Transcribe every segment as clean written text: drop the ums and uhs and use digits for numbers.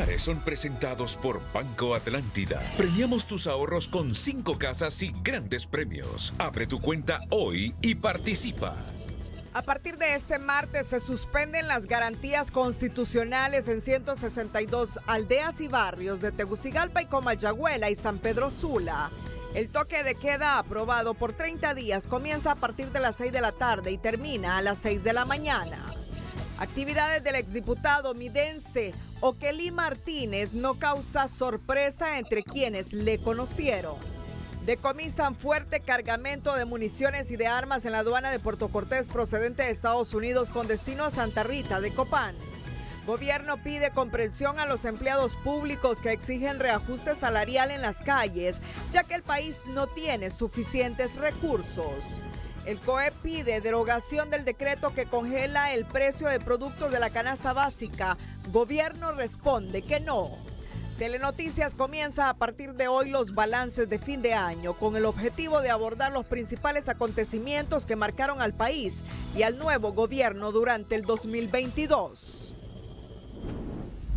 titulares son presentados por Banco Atlántida. Premiamos tus ahorros con 5 casas y grandes premios. Abre tu cuenta hoy y participa. A partir de este martes se suspenden las garantías constitucionales en 162 aldeas y barrios de Tegucigalpa y Comayagüela y San Pedro Sula. El toque de queda aprobado por 30 días comienza a partir de las 6 de la tarde y termina a las 6 de la mañana. Actividades del exdiputado midense Okelí Martínez no causa sorpresa entre quienes le conocieron. Decomisan fuerte cargamento de municiones y de armas en la aduana de Puerto Cortés procedente de Estados Unidos con destino a Santa Rita de Copán. Gobierno pide comprensión a los empleados públicos que exigen reajuste salarial en las calles, ya que el país no tiene suficientes recursos. El COE pide derogación del decreto que congela el precio de productos de la canasta básica. Gobierno responde que no. Telenoticias comienza a partir de hoy los balances de fin de año con el objetivo de abordar los principales acontecimientos que marcaron al país y al nuevo gobierno durante el 2022.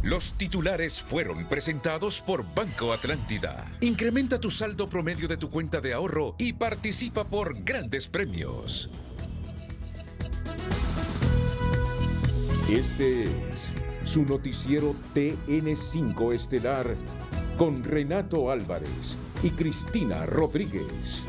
Los titulares fueron presentados por Banco Atlántida. Incrementa tu saldo promedio de tu cuenta de ahorro y participa por grandes premios. Este es su noticiero TN5 Estelar con Renato Álvarez y Cristina Rodríguez.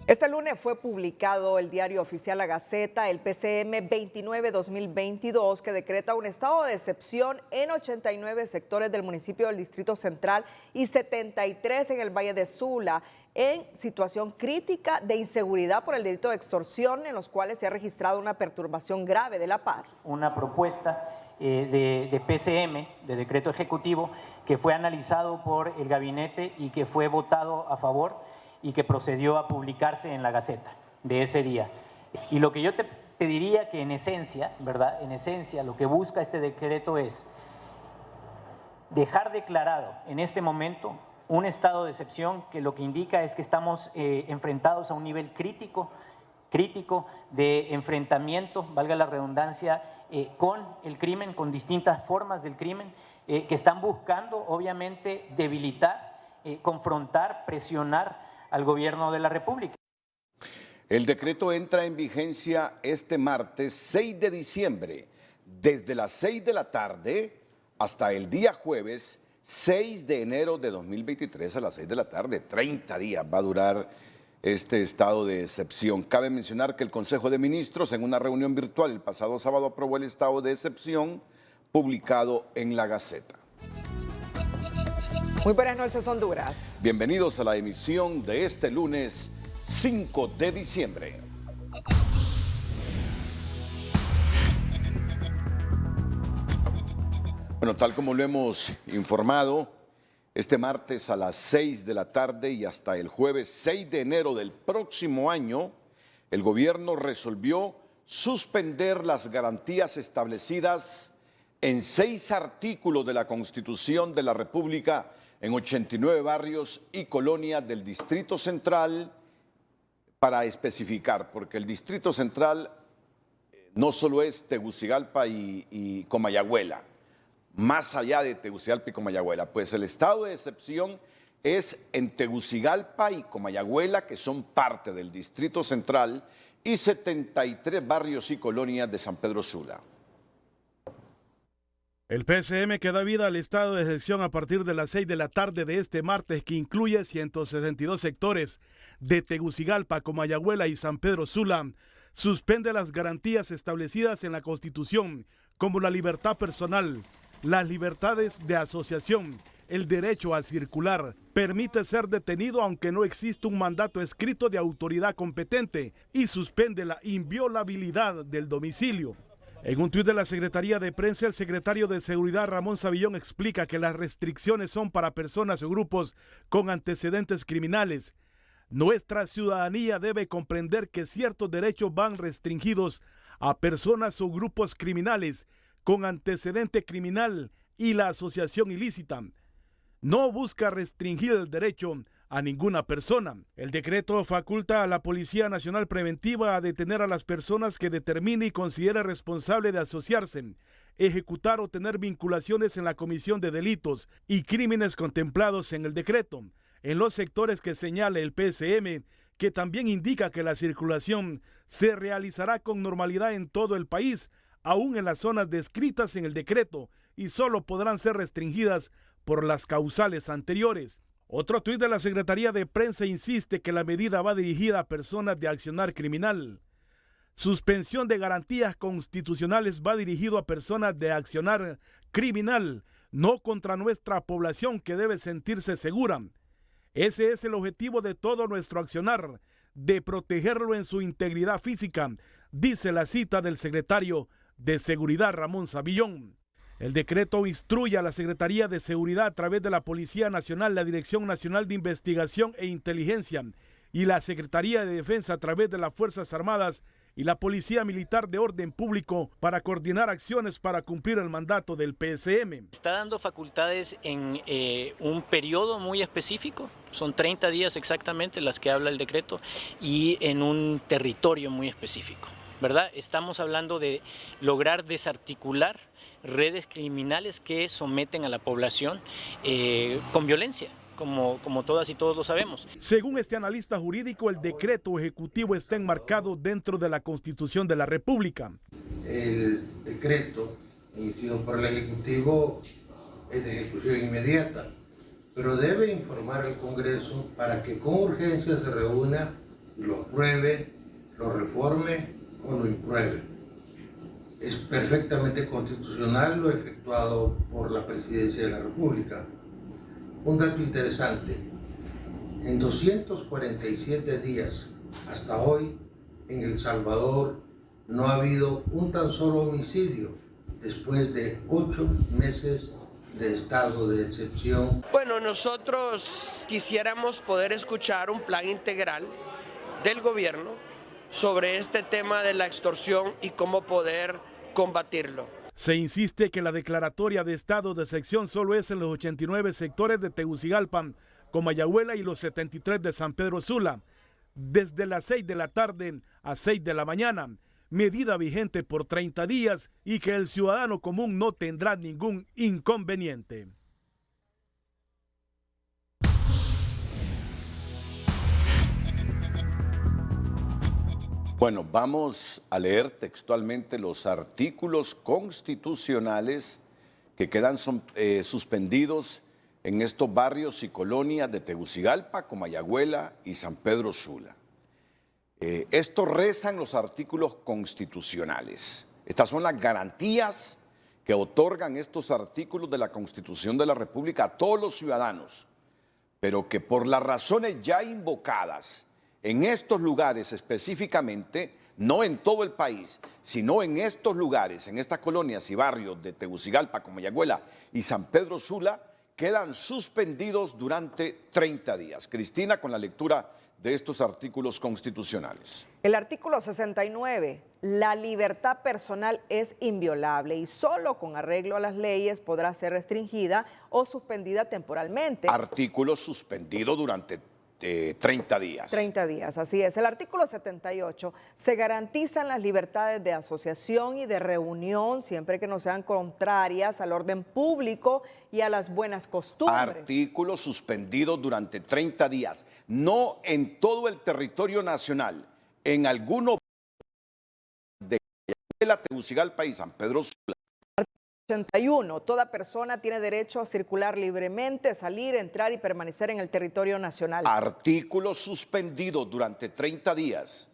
Este lunes fue publicado el diario oficial La Gaceta, el PCM 29-2022, que decreta un estado de excepción en 89 sectores del municipio del Distrito Central y 73 en el Valle de Sula, en situación crítica de inseguridad por el delito de extorsión, en los cuales se ha registrado una perturbación grave de la paz. Una propuesta de PCM, de decreto ejecutivo, que fue analizado por el gabinete y que fue votado a favor y que procedió a publicarse en la Gaceta de ese día. Y lo que yo te diría que en esencia, ¿verdad? En esencia, lo que busca este decreto es dejar declarado en este momento un estado de excepción que lo que indica es que estamos enfrentados a un nivel crítico de enfrentamiento, valga la redundancia, con el crimen, con distintas formas del crimen, que están buscando obviamente debilitar, confrontar, presionar al gobierno de la República. El decreto entra en vigencia este martes 6 de diciembre, desde las 6 de la tarde hasta el día jueves 6 de enero de 2023 a las 6 de la tarde. 30 días va a durar este estado de excepción. Cabe mencionar que el Consejo de Ministros en una reunión virtual el pasado sábado aprobó el estado de excepción publicado en la Gaceta. Muy buenas noches, Honduras. Bienvenidos a la emisión de este lunes 5 de diciembre. Bueno, tal como lo hemos informado, este martes a las 6 de la tarde y hasta el jueves 6 de enero del próximo año, el gobierno resolvió suspender las garantías establecidas en 6 artículos de la Constitución de la República en 89 barrios y colonias del Distrito Central, para especificar, porque el Distrito Central no solo es Tegucigalpa y Comayagüela, más allá de Tegucigalpa y Comayagüela, pues el estado de excepción es en Tegucigalpa y Comayagüela, que son parte del Distrito Central, y 73 barrios y colonias de San Pedro Sula. El PCM que da vida al estado de excepción a partir de las 6 de la tarde de este martes, que incluye 162 sectores de Tegucigalpa, Comayagüela y San Pedro Sula, suspende las garantías establecidas en la Constitución, como la libertad personal, las libertades de asociación, el derecho a circular, permite ser detenido aunque no exista un mandato escrito de autoridad competente y suspende la inviolabilidad del domicilio. En un tuit de la Secretaría de Prensa, el secretario de Seguridad Ramón Savillón explica que las restricciones son para personas o grupos con antecedentes criminales. Nuestra ciudadanía debe comprender que ciertos derechos van restringidos a personas o grupos criminales con antecedente criminal y la asociación ilícita. No busca restringir el derecho a ninguna persona. El decreto faculta a la Policía Nacional Preventiva a detener a las personas que determine y considere responsable de asociarse, ejecutar o tener vinculaciones en la comisión de delitos y crímenes contemplados en el decreto, en los sectores que señale el PSM, que también indica que la circulación se realizará con normalidad en todo el país, aún en las zonas descritas en el decreto, y solo podrán ser restringidas por las causales anteriores. Otro tuit de la Secretaría de Prensa insiste que la medida va dirigida a personas de accionar criminal. Suspensión de garantías constitucionales va dirigido a personas de accionar criminal, no contra nuestra población que debe sentirse segura. Ese es el objetivo de todo nuestro accionar, de protegerlo en su integridad física, dice la cita del secretario de Seguridad Ramón Savillón. El decreto instruye a la Secretaría de Seguridad a través de la Policía Nacional, la Dirección Nacional de Investigación e Inteligencia y la Secretaría de Defensa a través de las Fuerzas Armadas y la Policía Militar de Orden Público para coordinar acciones para cumplir el mandato del PSM. Está dando facultades en un periodo muy específico, son 30 días exactamente las que habla el decreto, y en un territorio muy específico, ¿verdad? Estamos hablando de lograr desarticular redes criminales que someten a la población con violencia. Como todas y todos lo sabemos. Según este analista jurídico, el decreto ejecutivo está enmarcado dentro de la Constitución de la República. El decreto emitido por el Ejecutivo es de ejecución inmediata, pero debe informar al Congreso para que con urgencia se reúna y lo apruebe, lo reforme o lo impruebe. Es perfectamente constitucional lo efectuado por la Presidencia de la República. Un dato interesante, en 247 días hasta hoy en El Salvador no ha habido un tan solo homicidio después de 8 meses de estado de excepción. Bueno, nosotros quisiéramos poder escuchar un plan integral del gobierno sobre este tema de la extorsión y cómo poder combatirlo. Se insiste que la declaratoria de estado de excepción solo es en los 89 sectores de Tegucigalpa, Comayagüela y los 73 de San Pedro Sula, desde las 6 de la tarde a 6 de la mañana, medida vigente por 30 días y que el ciudadano común no tendrá ningún inconveniente. Bueno, vamos a leer textualmente los artículos constitucionales que quedan suspendidos en estos barrios y colonias de Tegucigalpa, Comayagüela y San Pedro Sula. Estos rezan los artículos constitucionales. Estas son las garantías que otorgan estos artículos de la Constitución de la República a todos los ciudadanos, pero que por las razones ya invocadas, en estos lugares específicamente, no en todo el país, sino en estos lugares, en estas colonias y barrios de Tegucigalpa, Comayagüela y San Pedro Sula, quedan suspendidos durante 30 días. Cristina, con la lectura de estos artículos constitucionales. El artículo 69, la libertad personal es inviolable y solo con arreglo a las leyes podrá ser restringida o suspendida temporalmente. Artículo suspendido durante 30 días. 30 días, así es. El artículo 78, se garantizan las libertades de asociación y de reunión siempre que no sean contrarias al orden público y a las buenas costumbres. Artículo suspendido durante 30 días, no en todo el territorio nacional, en algunos de Tegucigalpa y San Pedro Sula. 81. Toda persona tiene derecho a circular libremente, salir, entrar y permanecer en el territorio nacional. Artículo suspendido durante 30 días.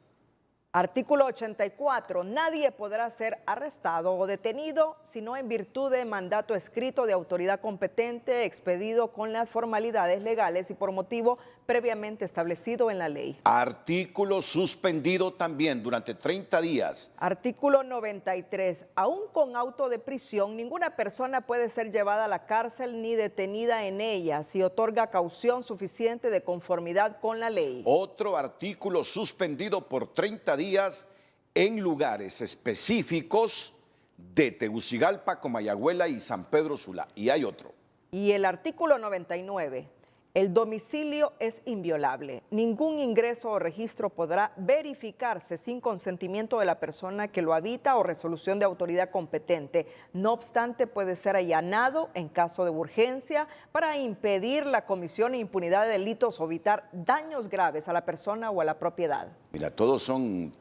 Artículo 84. Nadie podrá ser arrestado o detenido sino en virtud de mandato escrito de autoridad competente expedido con las formalidades legales y por motivo previamente establecido en la ley. Artículo suspendido también durante 30 días. Artículo 93. Aún con auto de prisión, ninguna persona puede ser llevada a la cárcel ni detenida en ella si otorga caución suficiente de conformidad con la ley. Otro artículo suspendido por 30 días en lugares específicos de Tegucigalpa, Comayagüela y San Pedro Sula. Y hay otro. Y el artículo 99. El domicilio es inviolable. Ningún ingreso o registro podrá verificarse sin consentimiento de la persona que lo habita o resolución de autoridad competente. No obstante, puede ser allanado en caso de urgencia para impedir la comisión e impunidad de delitos o evitar daños graves a la persona o a la propiedad. Mira, todos son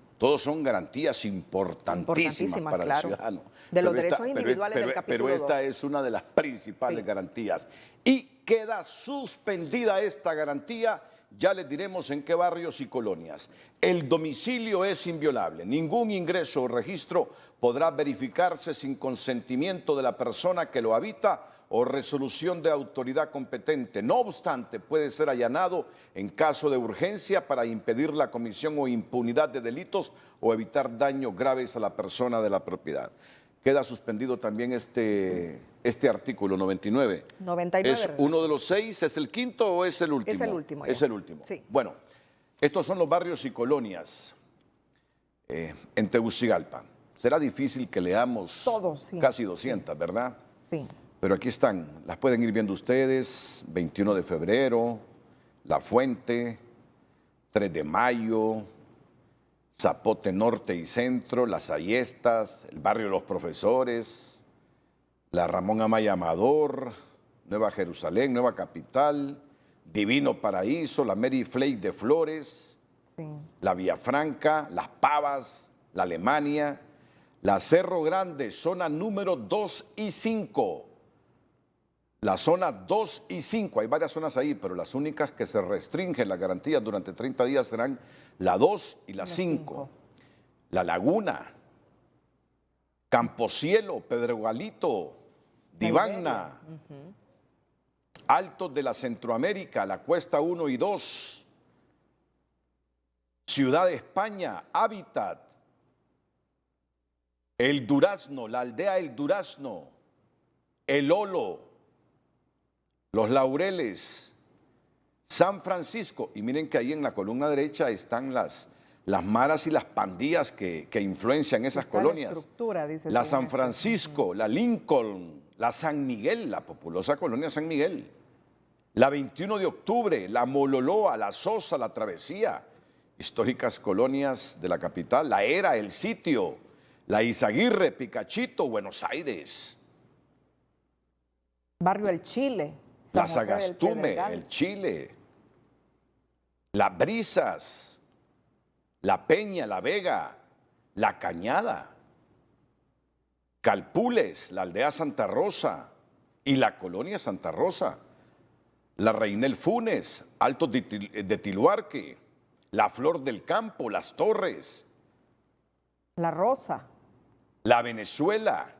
garantías importantísimas para claro, el ciudadano. De los derechos individuales del capítulo 2. Pero esta es una de las principales garantías. Y queda suspendida esta garantía, ya les diremos en qué barrios y colonias. El domicilio es inviolable. Ningún ingreso o registro podrá verificarse sin consentimiento de la persona que lo habita o resolución de autoridad competente. No obstante, puede ser allanado en caso de urgencia para impedir la comisión o impunidad de delitos o evitar daños graves a la persona de la propiedad. Queda suspendido también este artículo 99. 99. ¿Es uno de los 6? ¿Es el quinto o es el último? Es el último. Ya. Es el último. Sí. Bueno, estos son los barrios y colonias en Tegucigalpa. Será difícil que leamos todos, sí. Casi 200, ¿verdad? Sí. Pero aquí están, las pueden ir viendo ustedes: 21 de febrero, La Fuente, 3 de mayo, Zapote Norte y Centro, Las Ayestas, el barrio de los Profesores, la Ramón Amaya Amador, Nueva Jerusalén, Nueva Capital, Divino Paraíso, la Mary Flake de Flores, sí, la Villafranca, Las Pavas, la Alemania, la Cerro Grande, zona número 2 y 5. La zona 2 y 5, hay varias zonas ahí, pero las únicas que se restringen las garantías durante 30 días serán la 2 y la 5. La Laguna, Camposielo, Pedregalito, Divagna, Altos de la Centroamérica, la Cuesta 1 y 2, Ciudad de España, Hábitat, El Durazno, la aldea El Durazno, El Olo, Los Laureles, San Francisco. Y miren que ahí en la columna derecha están las maras y las pandillas que influencian esas colonias. La San Francisco, la Lincoln, la San Miguel, la populosa colonia San Miguel, la 21 de octubre, la Mololoa, la Sosa, la Travesía, históricas colonias de la capital, la Era, el Sitio, la Izaguirre, Picachito, Buenos Aires. Barrio El Chile. La Sagastume, El Chile, Las Brisas, La Peña, La Vega, La Cañada, Calpules, la aldea Santa Rosa y la colonia Santa Rosa, la Reinel Funes, Altos de Tiluarque, la Flor del Campo, Las Torres, La Rosa, la Venezuela,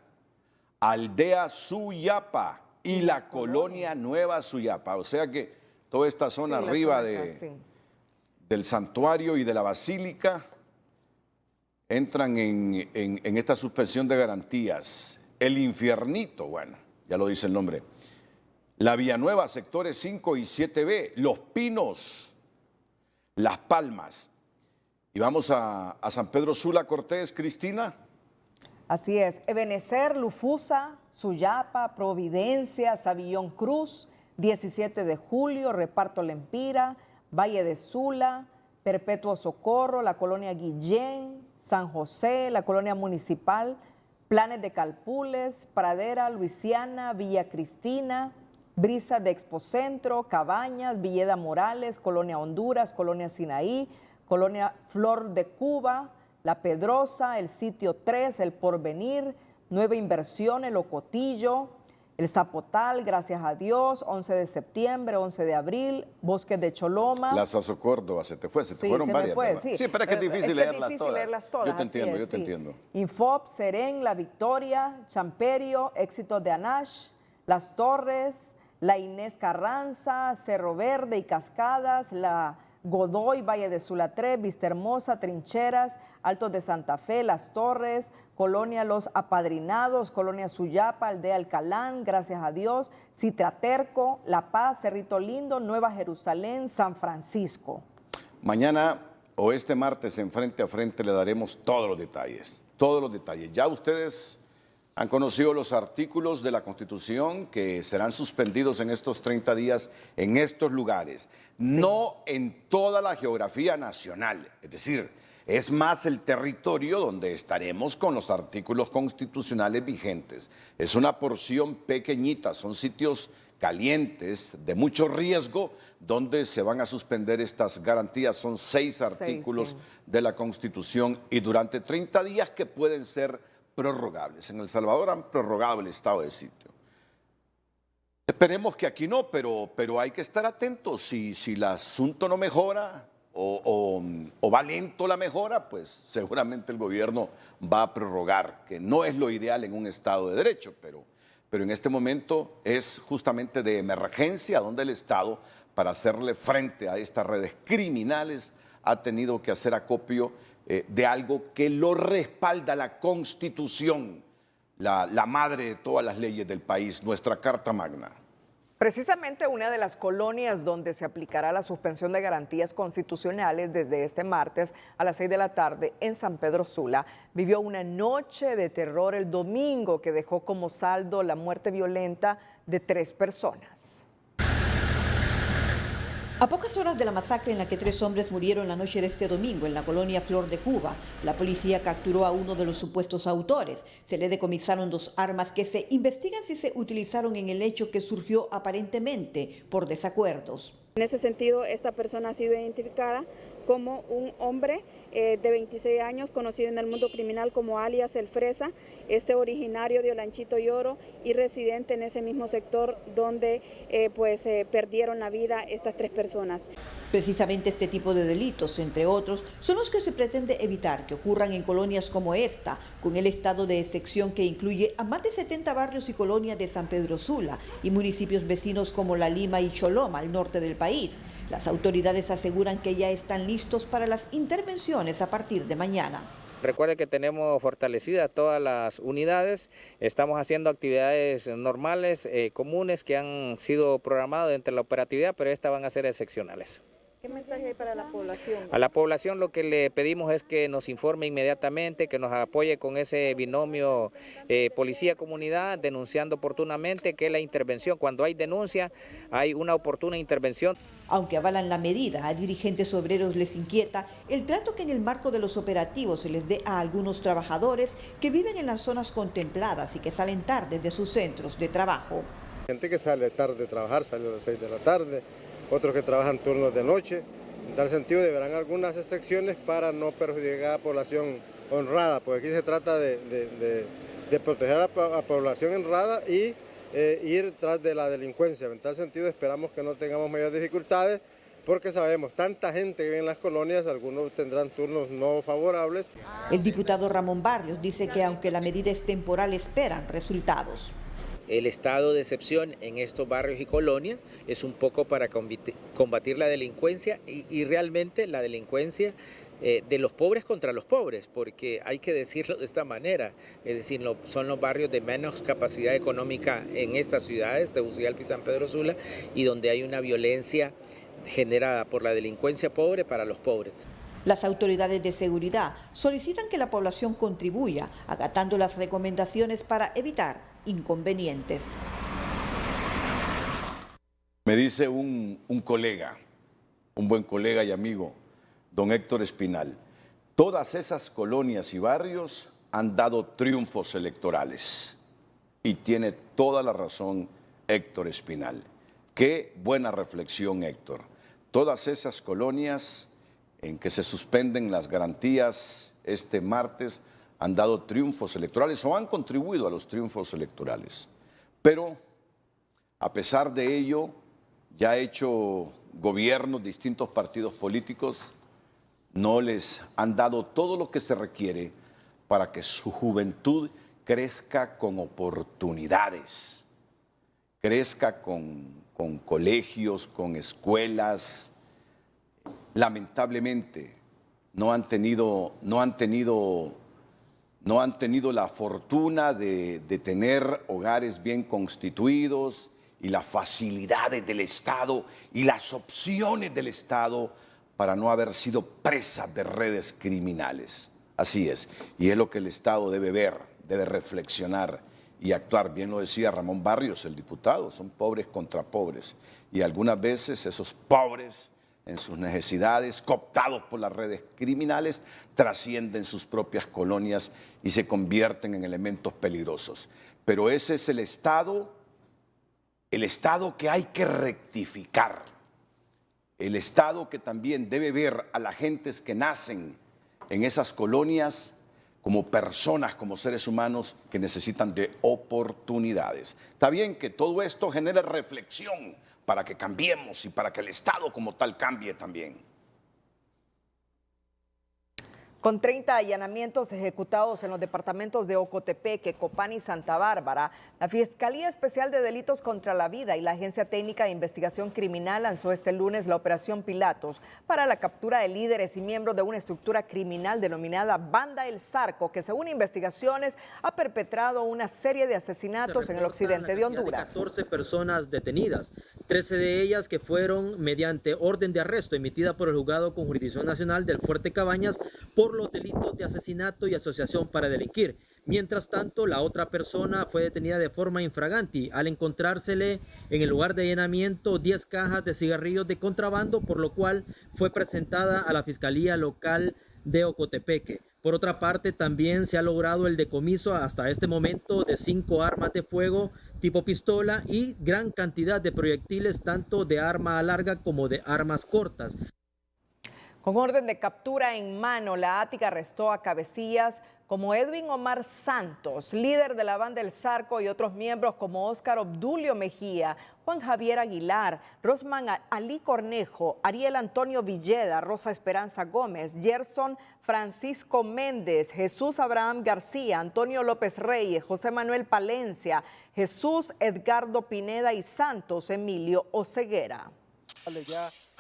Aldea Suyapa y la colonia Nueva Suyapa. O sea que toda esta zona arriba del santuario y de la basílica entran en esta suspensión de garantías. El Infiernito, bueno, ya lo dice el nombre. La Villanueva, sectores 5 y 7B, Los Pinos, Las Palmas. Y vamos a San Pedro Sula, Cortés, Cristina. Así es, Ebenecer, Lufusa, Suyapa, Providencia, Savillón Cruz, 17 de julio, Reparto Lempira, Valle de Sula, Perpetuo Socorro, la colonia Guillén, San José, la colonia municipal, Planes de Calpules, Pradera, Luisiana, Villa Cristina, Brisa de Expocentro, Cabañas, Villeda Morales, Colonia Honduras, Colonia Sinaí, Colonia Flor de Cuba, La Pedrosa, el Sitio 3, el Porvenir, Nueva Inversión, el Ocotillo, el Zapotal, gracias a Dios, 11 de septiembre, 11 de abril, Bosques de Choloma. La Saso Córdoba, se te fueron varias. Sí, pero es que es difícil leerlas todas. Yo te entiendo. Infop, Serén, La Victoria, Champerio, Éxitos de Anash, Las Torres, La Inés Carranza, Cerro Verde y Cascadas, la Godoy, Valle de Sula 3, Vista Hermosa, Trincheras, Altos de Santa Fe, Las Torres, Colonia Los Apadrinados, Colonia Suyapa, Aldea Alcalán, gracias a Dios, Citraterco, La Paz, Cerrito Lindo, Nueva Jerusalén, San Francisco. Mañana o este martes en Frente a Frente le daremos todos los detalles. Ya ustedes Han conocido los artículos de la Constitución que serán suspendidos en estos 30 días en estos lugares, no en toda la geografía nacional, es decir, es más el territorio donde estaremos con los artículos constitucionales vigentes. Es una porción pequeñita, son sitios calientes, de mucho riesgo, donde se van a suspender estas garantías. Son 6 artículos de la Constitución y durante 30 días que pueden ser prorrogables. En El Salvador han prorrogado el estado de sitio. Esperemos que aquí no, pero hay que estar atentos. Si el asunto no mejora o va lento la mejora, pues seguramente el gobierno va a prorrogar, que no es lo ideal en un estado de derecho, pero en este momento es justamente de emergencia donde el Estado, para hacerle frente a estas redes criminales, ha tenido que hacer acopio de algo que lo respalda la Constitución, la madre de todas las leyes del país, nuestra Carta Magna. Precisamente una de las colonias donde se aplicará la suspensión de garantías constitucionales desde este martes a las 6 de la tarde en San Pedro Sula vivió una noche de terror el domingo que dejó como saldo la muerte violenta de 3 personas. A pocas horas de la masacre en la que 3 hombres murieron la noche de este domingo en la colonia Flor de Cuba, la policía capturó a uno de los supuestos autores. Se le decomisaron 2 armas que se investigan si se utilizaron en el hecho que surgió aparentemente por desacuerdos. En ese sentido, esta persona ha sido identificada como un hombre de 26 años, conocido en el mundo criminal como alias El Fresa, originario de Olanchito y Oro y residente en ese mismo sector donde perdieron la vida estas 3 personas. Precisamente este tipo de delitos, entre otros, son los que se pretende evitar que ocurran en colonias como esta, con el estado de excepción que incluye a más de 70 barrios y colonias de San Pedro Sula y municipios vecinos como La Lima y Choloma, al norte del país. Las autoridades aseguran que ya están listos para las intervenciones a partir de mañana. Recuerde que tenemos fortalecidas todas las unidades, estamos haciendo actividades normales, comunes que han sido programadas dentro de la operatividad, pero estas van a ser excepcionales. ¿Qué mensaje hay para la población? A la población lo que le pedimos es que nos informe inmediatamente, que nos apoye con ese binomio policía-comunidad, denunciando oportunamente que la intervención, cuando hay denuncia, hay una oportuna intervención. Aunque avalan la medida, a dirigentes obreros les inquieta el trato que en el marco de los operativos se les dé a algunos trabajadores que viven en las zonas contempladas y que salen tarde de sus centros de trabajo. Gente que sale tarde de trabajar, sale a las 6 de la tarde, otros que trabajan turnos de noche. En tal sentido deberán algunas excepciones para no perjudicar a la población honrada, porque aquí se trata de proteger a la población honrada y ir tras de la delincuencia. En tal sentido esperamos que no tengamos mayores dificultades, porque sabemos, tanta gente que vive en las colonias, algunos tendrán turnos no favorables. El diputado Ramón Barrios dice que aunque la medida es temporal, esperan resultados. El estado de excepción en estos barrios y colonias es un poco para combatir la delincuencia y realmente la delincuencia de los pobres contra los pobres, porque hay que decirlo de esta manera, es decir, son los barrios de menos capacidad económica en estas ciudades, Tegucigalpa y San Pedro Sula, y donde hay una violencia generada por la delincuencia pobre para los pobres. Las autoridades de seguridad solicitan que la población contribuya, acatando las recomendaciones para evitar inconvenientes. Me dice un colega, un buen colega y amigo, don Héctor Espinal, todas esas colonias y barrios han dado triunfos electorales. Y tiene toda la razón Héctor Espinal. Qué buena reflexión, Héctor. Todas esas colonias en que se suspenden las garantías este martes han dado triunfos electorales o han contribuido a los triunfos electorales. Pero, a pesar de ello, ya ha hecho gobiernos, distintos partidos políticos, no les han dado todo lo que se requiere para que su juventud crezca con oportunidades, crezca con colegios, con escuelas. Lamentablemente, no han tenido la fortuna de tener hogares bien constituidos y las facilidades del Estado y las opciones del Estado para no haber sido presas de redes criminales. Así es, y es lo que el Estado debe ver, debe reflexionar y actuar. Bien lo decía Ramón Barrios, el diputado, son pobres contra pobres. Y algunas veces esos pobres, en sus necesidades, cooptados por las redes criminales, trascienden sus propias colonias y se convierten en elementos peligrosos. Pero ese es el Estado que hay que rectificar. El Estado que también debe ver a las gentes que nacen en esas colonias como personas, como seres humanos que necesitan de oportunidades. Está bien que todo esto genere reflexión para que cambiemos y para que el Estado como tal cambie también. Con 30 allanamientos ejecutados en los departamentos de Ocotepeque, Copán y Santa Bárbara, la Fiscalía Especial de Delitos contra la Vida y la Agencia Técnica de Investigación Criminal lanzó este lunes la Operación Pilatos para la captura de líderes y miembros de una estructura criminal denominada Banda El Zarco, que según investigaciones ha perpetrado una serie de asesinatos en el occidente de Honduras. 14 personas detenidas, 13 de ellas que fueron mediante orden de arresto emitida por el Juzgado con Jurisdicción Nacional del Fuerte Cabañas por los delitos de asesinato y asociación para delinquir. Mientras tanto, la otra persona fue detenida de forma infraganti al encontrársele en el lugar de allanamiento 10 cajas de cigarrillos de contrabando, por lo cual fue presentada a la Fiscalía Local de Ocotepeque. Por otra parte, también se ha logrado el decomiso hasta este momento de 5 armas de fuego tipo pistola y gran cantidad de proyectiles tanto de arma larga como de armas cortas. Con orden de captura en mano, la Ática arrestó a cabecillas como Edwin Omar Santos, líder de la Banda El Zarco, y otros miembros como Óscar Obdulio Mejía, Juan Javier Aguilar, Rosman Ali Cornejo, Ariel Antonio Villeda, Rosa Esperanza Gómez, Gerson Francisco Méndez, Jesús Abraham García, Antonio López Reyes, José Manuel Palencia, Jesús Edgardo Pineda y Santos Emilio Oceguera.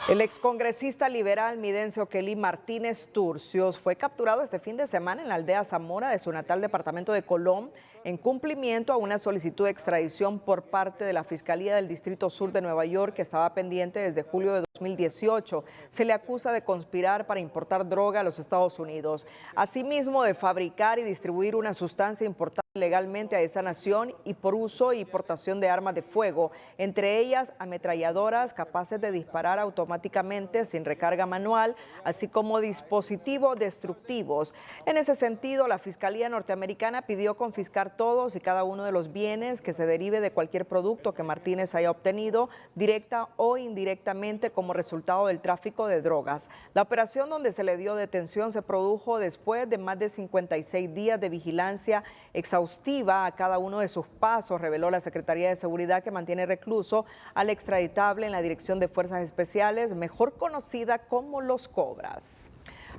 El excongresista liberal Midencio Kelly Martínez Turcios fue capturado este fin de semana en la aldea Zamora de su natal departamento de Colón en cumplimiento a una solicitud de extradición por parte de la Fiscalía del Distrito Sur de Nueva York que estaba pendiente desde julio de 2018. Se le acusa de conspirar para importar droga a los Estados Unidos. Asimismo, de fabricar y distribuir una sustancia importada legalmente a esa nación y por uso y portación de armas de fuego, entre ellas ametralladoras capaces de disparar automáticamente sin recarga manual, así como dispositivos destructivos. En ese sentido, la Fiscalía norteamericana pidió confiscar todos y cada uno de los bienes que se derive de cualquier producto que Martínez haya obtenido directa o indirectamente como resultado del tráfico de drogas. La operación donde se le dio detención se produjo después de más de 56 días de vigilancia exhaustiva a cada uno de sus pasos, reveló la Secretaría de Seguridad, que mantiene recluso al extraditable en la Dirección de Fuerzas Especiales, mejor conocida como los Cobras.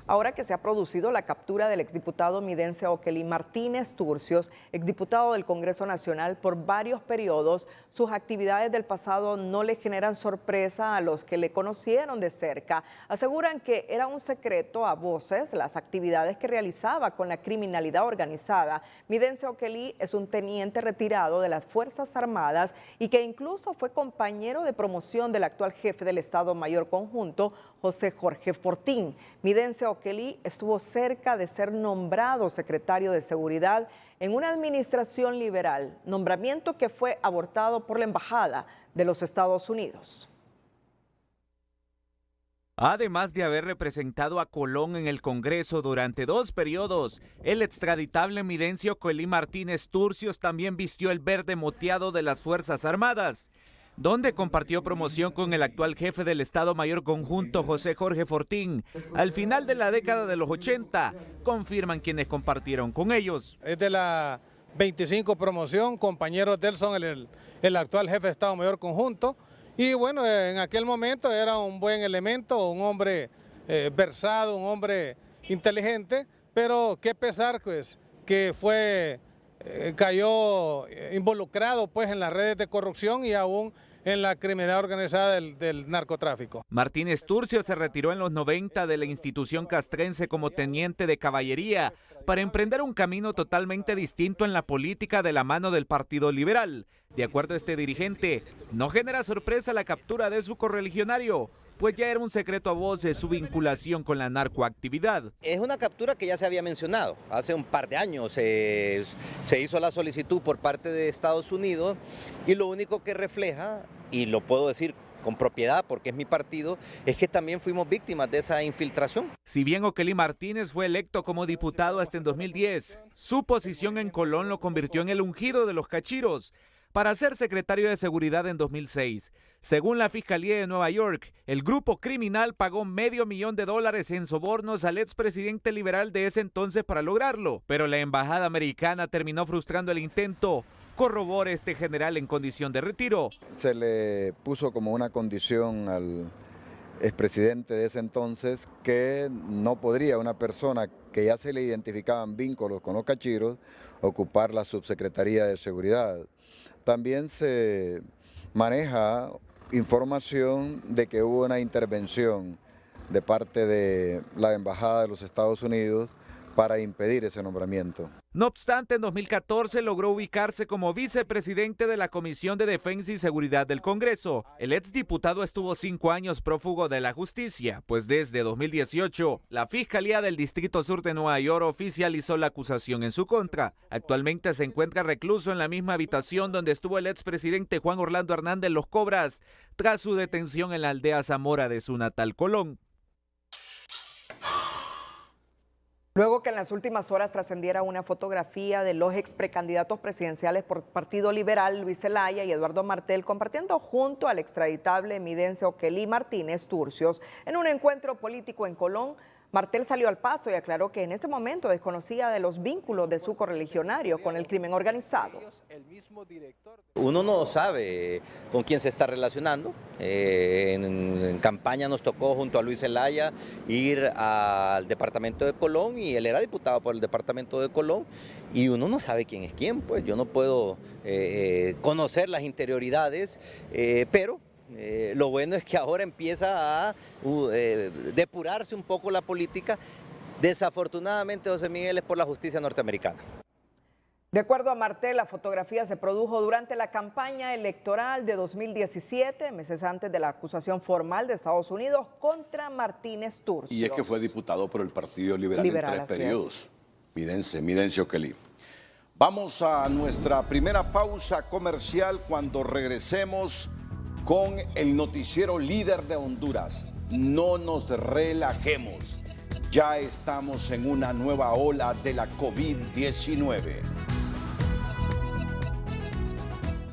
Ahora que se ha producido la captura del exdiputado Midencio Kelly Martínez Turcios, exdiputado del Congreso Nacional por varios periodos, sus actividades del pasado no le generan sorpresa a los que le conocieron de cerca. Aseguran que era un secreto a voces las actividades que realizaba con la criminalidad organizada. Midencio Kelly es un teniente retirado de las Fuerzas Armadas y que incluso fue compañero de promoción del actual jefe del Estado Mayor Conjunto, José Jorge Fortín. Midencio Kelly estuvo cerca de ser nombrado secretario de Seguridad en una administración liberal, nombramiento que fue abortado por la Embajada de los Estados Unidos. Además de haber representado a Colón en el Congreso durante 2 periodos, el extraditable Midencio Kelly Martínez Turcios también vistió el verde moteado de las Fuerzas Armadas, donde compartió promoción con el actual jefe del Estado Mayor Conjunto, José Jorge Fortín. Al final de la década de los 80, confirman quienes compartieron con ellos. Es de la 25 promoción, compañero Delson, el actual jefe de Estado Mayor Conjunto. Y bueno, en aquel momento era un buen elemento, un hombre versado, un hombre inteligente, pero qué pesar pues que cayó involucrado pues en las redes de corrupción y aún en la criminalidad organizada del narcotráfico. Martínez Turcios se retiró en los 90 de la institución castrense como teniente de caballería para emprender un camino totalmente distinto en la política de la mano del Partido Liberal. De acuerdo a este dirigente, no genera sorpresa la captura de su correligionario, pues ya era un secreto a voces su vinculación con la narcoactividad. Es una captura que ya se había mencionado. Hace un par de años se hizo la solicitud por parte de Estados Unidos y lo único que refleja, y lo puedo decir con propiedad porque es mi partido, es que también fuimos víctimas de esa infiltración. Si bien Okelí Martínez fue electo como diputado hasta en 2010, su posición en Colón lo convirtió en el ungido de los cachiros para ser secretario de Seguridad en 2006. Según la Fiscalía de Nueva York, el grupo criminal pagó $500,000 en sobornos al expresidente liberal de ese entonces para lograrlo, pero la embajada americana terminó frustrando el intento. Corrobora este general en condición de retiro. Se le puso como una condición al expresidente de ese entonces que no podría una persona que ya se le identificaban vínculos con los cachiros ocupar la subsecretaría de Seguridad. También se maneja información de que hubo una intervención de parte de la Embajada de los Estados Unidos para impedir ese nombramiento. No obstante, en 2014 logró ubicarse como vicepresidente de la Comisión de Defensa y Seguridad del Congreso. El exdiputado estuvo 5 años prófugo de la justicia, pues desde 2018 la Fiscalía del Distrito Sur de Nueva York oficializó la acusación en su contra. Actualmente se encuentra recluso en la misma habitación donde estuvo el expresidente Juan Orlando Hernández Los Cobras tras su detención en la aldea Zamora de su natal Colón. Luego que en las últimas horas trascendiera una fotografía de los ex precandidatos presidenciales por Partido Liberal, Luis Zelaya y Eduardo Martel, compartiendo junto al extraditable emidencia Okelí Martínez Turcios en un encuentro político en Colón, Martel salió al paso y aclaró que en este momento desconocía de los vínculos de su correligionario con el crimen organizado. Uno no sabe con quién se está relacionando. En campaña nos tocó junto a Luis Zelaya ir al departamento de Colón y él era diputado por el departamento de Colón y uno no sabe quién es quién, pues yo no puedo conocer las interioridades, pero lo bueno es que ahora empieza a depurarse un poco la política. Desafortunadamente, José Miguel, es por la justicia norteamericana. De acuerdo a Martel, la fotografía se produjo durante la campaña electoral de 2017, meses antes de la acusación formal de Estados Unidos contra Martínez Turcios. Y es que fue diputado por el Partido Liberal en 3 periodos. Midencio Okelí. Vamos a nuestra primera pausa comercial. Cuando regresemos con el noticiero líder de Honduras, no nos relajemos. Ya estamos en una nueva ola de la COVID-19.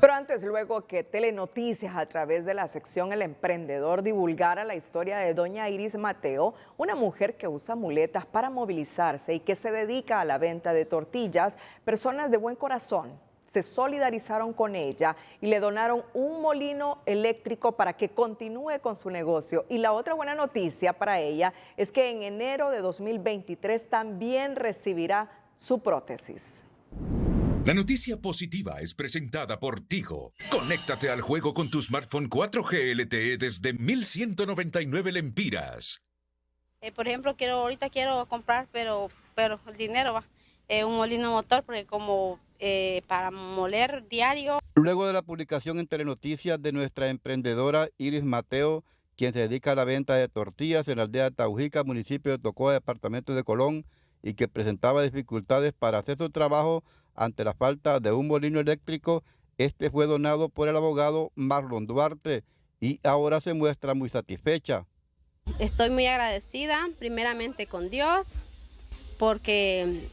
Pero antes, luego que Telenoticias a través de la sección El Emprendedor divulgara la historia de doña Iris Mateo, una mujer que usa muletas para movilizarse y que se dedica a la venta de tortillas, personas de buen corazón se solidarizaron con ella y le donaron un molino eléctrico para que continúe con su negocio. Y la otra buena noticia para ella es que en enero de 2023 también recibirá su prótesis. La noticia positiva es presentada por Tigo. Conéctate al juego con tu smartphone 4G LTE desde 1,199 lempiras. Por ejemplo, ahorita quiero comprar, pero el dinero va. Un molino motor, porque como para moler diario. Luego de la publicación en Telenoticias de nuestra emprendedora Iris Mateo, quien se dedica a la venta de tortillas en la aldea Taujica, municipio de Tocoa, departamento de Colón, y que presentaba dificultades para hacer su trabajo ante la falta de un molino eléctrico, este fue donado por el abogado Marlon Duarte y ahora se muestra muy satisfecha. Estoy muy agradecida, primeramente con Dios, porque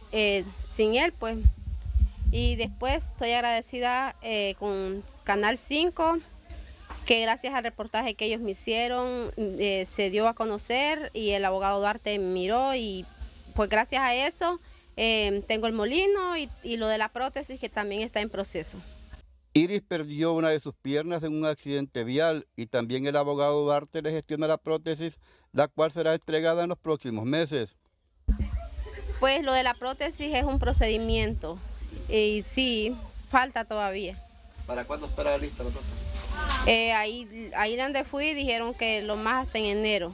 sin él, pues, y después estoy agradecida con Canal 5, que gracias al reportaje que ellos me hicieron, se dio a conocer y el abogado Duarte miró y pues gracias a eso tengo el molino y lo de la prótesis que también está en proceso. Iris perdió una de sus piernas en un accidente vial y también el abogado Duarte le gestiona la prótesis, la cual será entregada en los próximos meses. Pues lo de la prótesis es un procedimiento y sí, falta todavía. ¿Para cuándo estará lista la prótesis? Ahí donde fui dijeron que lo más hasta en enero.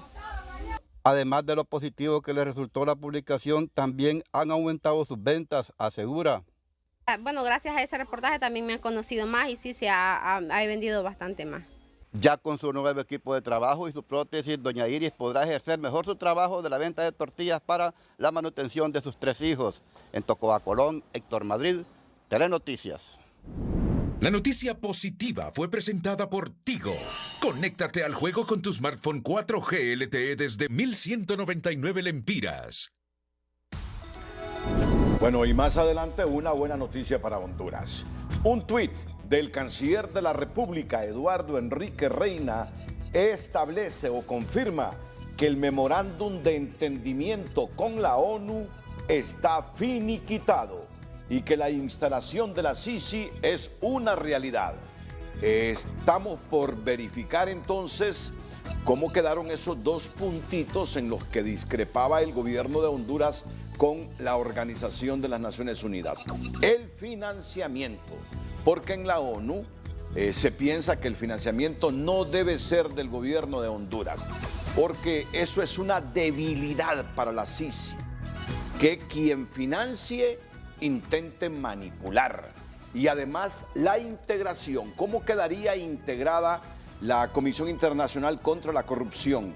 Además de lo positivo que le resultó la publicación, también han aumentado sus ventas, asegura. Bueno, gracias a ese reportaje también me han conocido más y sí, se ha vendido bastante más. Ya con su nuevo equipo de trabajo y su prótesis, doña Iris podrá ejercer mejor su trabajo de la venta de tortillas para la manutención de sus 3 hijos. En Tocoa, Colón, Héctor Madrid, Telenoticias. La noticia positiva fue presentada por Tigo. Conéctate al juego con tu smartphone 4G LTE desde 1,199 lempiras. Bueno, y más adelante una buena noticia para Honduras. Un tuit del canciller de la República, Eduardo Enrique Reina, establece o confirma que el memorándum de entendimiento con la ONU está finiquitado y que la instalación de la Sisi es una realidad. Estamos por verificar entonces cómo quedaron esos 2 puntitos en los que discrepaba el gobierno de Honduras con la Organización de las Naciones Unidas. El financiamiento, porque en la ONU se piensa que el financiamiento no debe ser del gobierno de Honduras, porque eso es una debilidad para la Sisi, que quien financie intente manipular. Y además la integración, ¿cómo quedaría integrada la Comisión Internacional contra la Corrupción?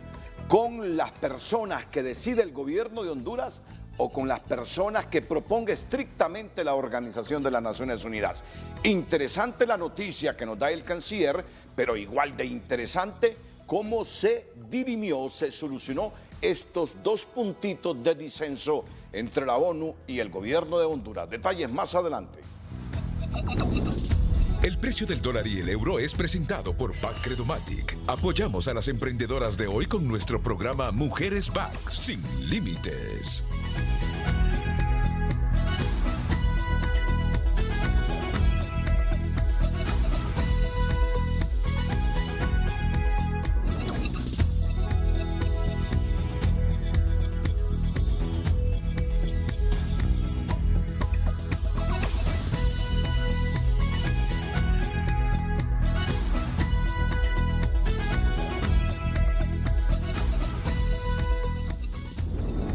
¿Con las personas que decide el gobierno de Honduras o con las personas que proponga estrictamente la Organización de las Naciones Unidas? Interesante la noticia que nos da el canciller, pero igual de interesante cómo se dirimió, se solucionó estos 2 puntitos de disenso entre la ONU y el gobierno de Honduras. Detalles más adelante. El precio del dólar y el euro es presentado por Bancredomatic. Apoyamos a las emprendedoras de hoy con nuestro programa Mujeres Back sin límites.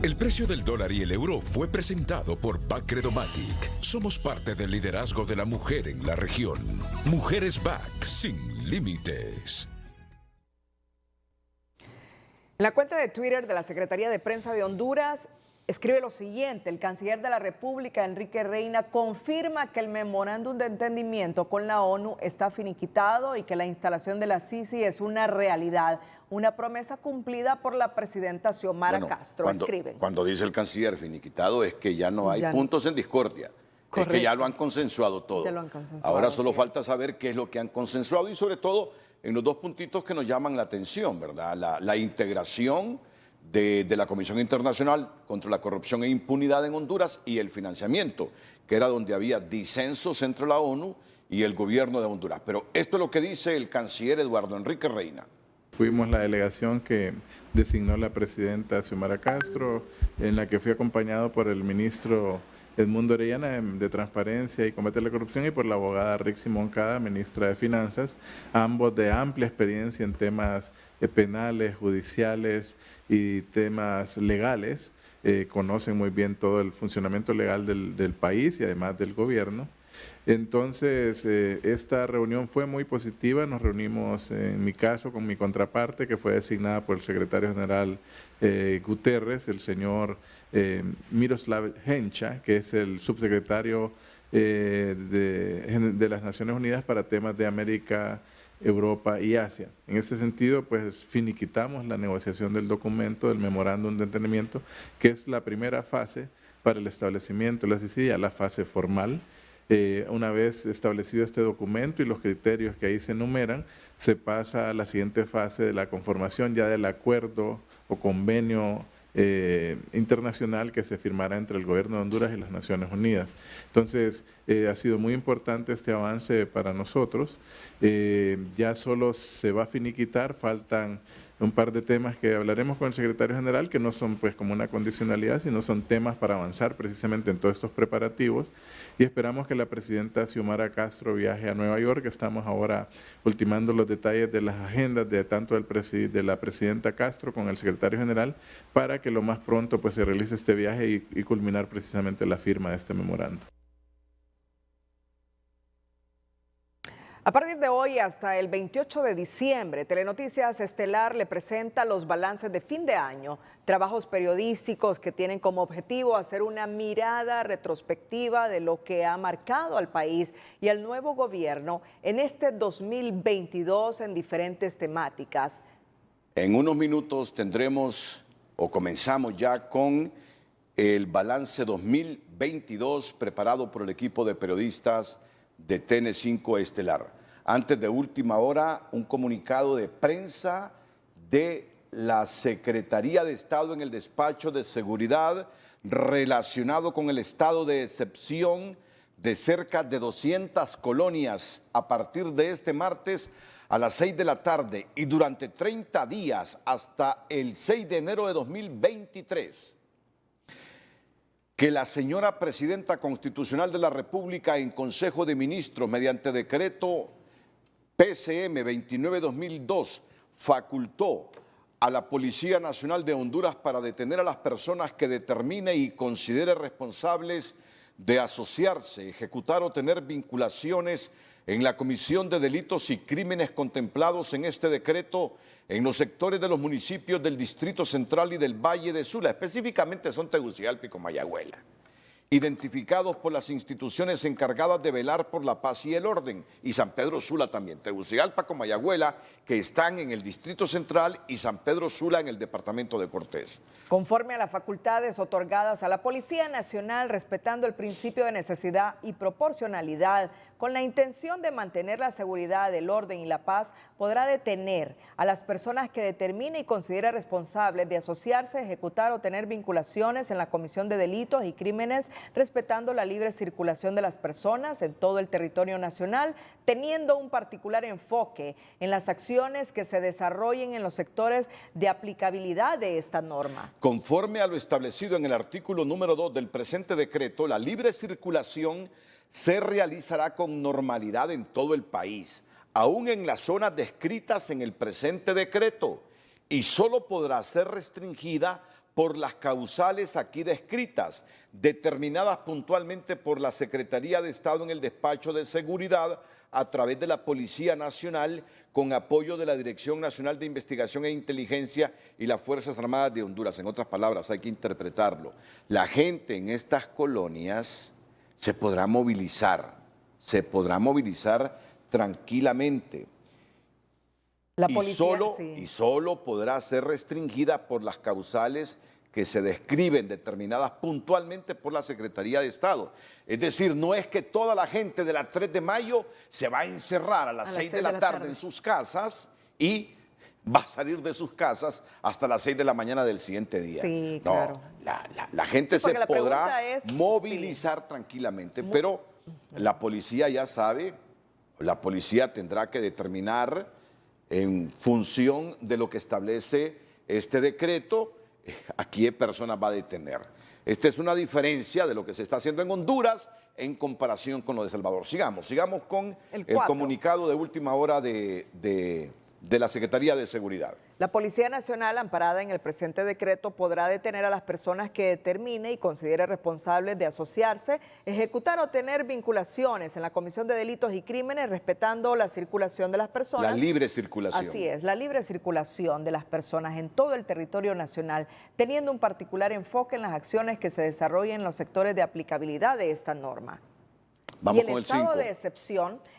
El precio del dólar y el euro fue presentado por Bancredomatic. Somos parte del liderazgo de la mujer en la región. Mujeres Back sin límites. En la cuenta de Twitter de la Secretaría de Prensa de Honduras escribe lo siguiente: el canciller de la República, Enrique Reina, confirma que el memorándum de entendimiento con la ONU está finiquitado y que la instalación de la Sisi es una realidad, una promesa cumplida por la presidenta Xiomara Castro. Cuando dice el canciller finiquitado es que ya no hay puntos en discordia. Correcto. Es que ya lo han consensuado todo. Ahora solo falta saber qué es lo que han consensuado y sobre todo en los 2 puntitos que nos llaman la atención, ¿verdad? La integración de la Comisión Internacional contra la Corrupción e Impunidad en Honduras y el financiamiento, que era donde había disensos entre la ONU y el gobierno de Honduras. Pero esto es lo que dice el canciller Eduardo Enrique Reina. Fuimos la delegación que designó la presidenta Xiomara Castro, en la que fui acompañado por el ministro Edmundo Orellana de Transparencia y Combate a la Corrupción y por la abogada Rixi Moncada, ministra de Finanzas, ambos de amplia experiencia en temas penales, judiciales y temas legales. Conocen muy bien todo el funcionamiento legal del país y además del gobierno. Entonces, esta reunión fue muy positiva. Nos reunimos, en mi caso, con mi contraparte, que fue designada por el secretario general Guterres, el señor Miroslav Hencha, que es el subsecretario de las Naciones Unidas para temas de América, Europa y Asia. En ese sentido, pues finiquitamos la negociación del documento, del memorándum de entendimiento, que es la primera fase para el establecimiento de la Sisi, la fase formal. Una vez establecido este documento y los criterios que ahí se enumeran, se pasa a la siguiente fase de la conformación ya del acuerdo o convenio internacional que se firmará entre el gobierno de Honduras y las Naciones Unidas. Entonces, ha sido muy importante este avance para nosotros. Ya solo se va a finiquitar, faltan un par de temas que hablaremos con el secretario general, que no son pues como una condicionalidad, sino son temas para avanzar precisamente en todos estos preparativos, y esperamos que la presidenta Xiomara Castro viaje a Nueva York. Estamos ahora ultimando los detalles de las agendas de tanto de la presidenta Castro con el secretario general, para que lo más pronto pues se realice este viaje y culminar precisamente la firma de este memorando. A partir de hoy hasta el 28 de diciembre, Telenoticias Estelar le presenta los balances de fin de año, trabajos periodísticos que tienen como objetivo hacer una mirada retrospectiva de lo que ha marcado al país y al nuevo gobierno en este 2022 en diferentes temáticas. En unos minutos tendremos o comenzamos ya con el balance 2022 preparado por el equipo de periodistas de TN5 Estelar. Antes de última hora, un comunicado de prensa de la Secretaría de Estado en el despacho de seguridad relacionado con el estado de excepción de cerca de 200 colonias a partir de este martes a las 6 de la tarde y durante 30 días hasta el 6 de enero de 2023. Que la señora Presidenta Constitucional de la República en Consejo de Ministros, mediante decreto PCM 29-2002, facultó a la Policía Nacional de Honduras para detener a las personas que determine y considere responsables de asociarse, ejecutar o tener vinculaciones en la comisión de delitos y crímenes contemplados en este decreto en los sectores de los municipios del Distrito Central y del Valle de Sula, específicamente son Tegucigalpa y Comayagüela, identificados por las instituciones encargadas de velar por la paz y el orden, y San Pedro Sula también, Tegucigalpa, Comayagüela, que están en el Distrito Central, y San Pedro Sula en el departamento de Cortés. Conforme a las facultades otorgadas a la Policía Nacional, respetando el principio de necesidad y proporcionalidad, con la intención de mantener la seguridad, el orden y la paz, podrá detener a las personas que determine y considere responsables de asociarse, ejecutar o tener vinculaciones en la comisión de delitos y crímenes, respetando la libre circulación de las personas en todo el territorio nacional, teniendo un particular enfoque en las acciones que se desarrollen en los sectores de aplicabilidad de esta norma. Conforme a lo establecido en el artículo número 2 del presente decreto, la libre circulación se realizará con normalidad en todo el país, aún en las zonas descritas en el presente decreto, y solo podrá ser restringida por las causales aquí descritas, determinadas puntualmente por la Secretaría de Estado en el despacho de seguridad a través de la Policía Nacional con apoyo de la Dirección Nacional de Investigación e Inteligencia y las Fuerzas Armadas de Honduras. En otras palabras, hay que interpretarlo. La gente en estas colonias se podrá movilizar tranquilamente. La policía, y solo podrá ser restringida por las causales que se describen, determinadas puntualmente por la Secretaría de Estado. Es decir, no es que toda la gente de la 3 de mayo se va a encerrar a las 6 de la tarde en sus casas y va a salir de sus casas hasta las 6 de la mañana del siguiente día. Sí, no, claro. La gente se podrá movilizar tranquilamente, pero la policía ya sabe, la policía tendrá que determinar en función de lo que establece este decreto, a qué personas va a detener. Esta es una diferencia de lo que se está haciendo en Honduras en comparación con lo de Salvador. Sigamos con el comunicado de última hora de la Secretaría de Seguridad. La Policía Nacional, amparada en el presente decreto, podrá detener a las personas que determine y considere responsables de asociarse, ejecutar o tener vinculaciones en la comisión de delitos y crímenes, respetando la circulación de las personas. La libre circulación. Así es, la libre circulación de las personas en todo el territorio nacional, teniendo un particular enfoque en las acciones que se desarrollen en los sectores de aplicabilidad de esta norma. Vamos y con el 5.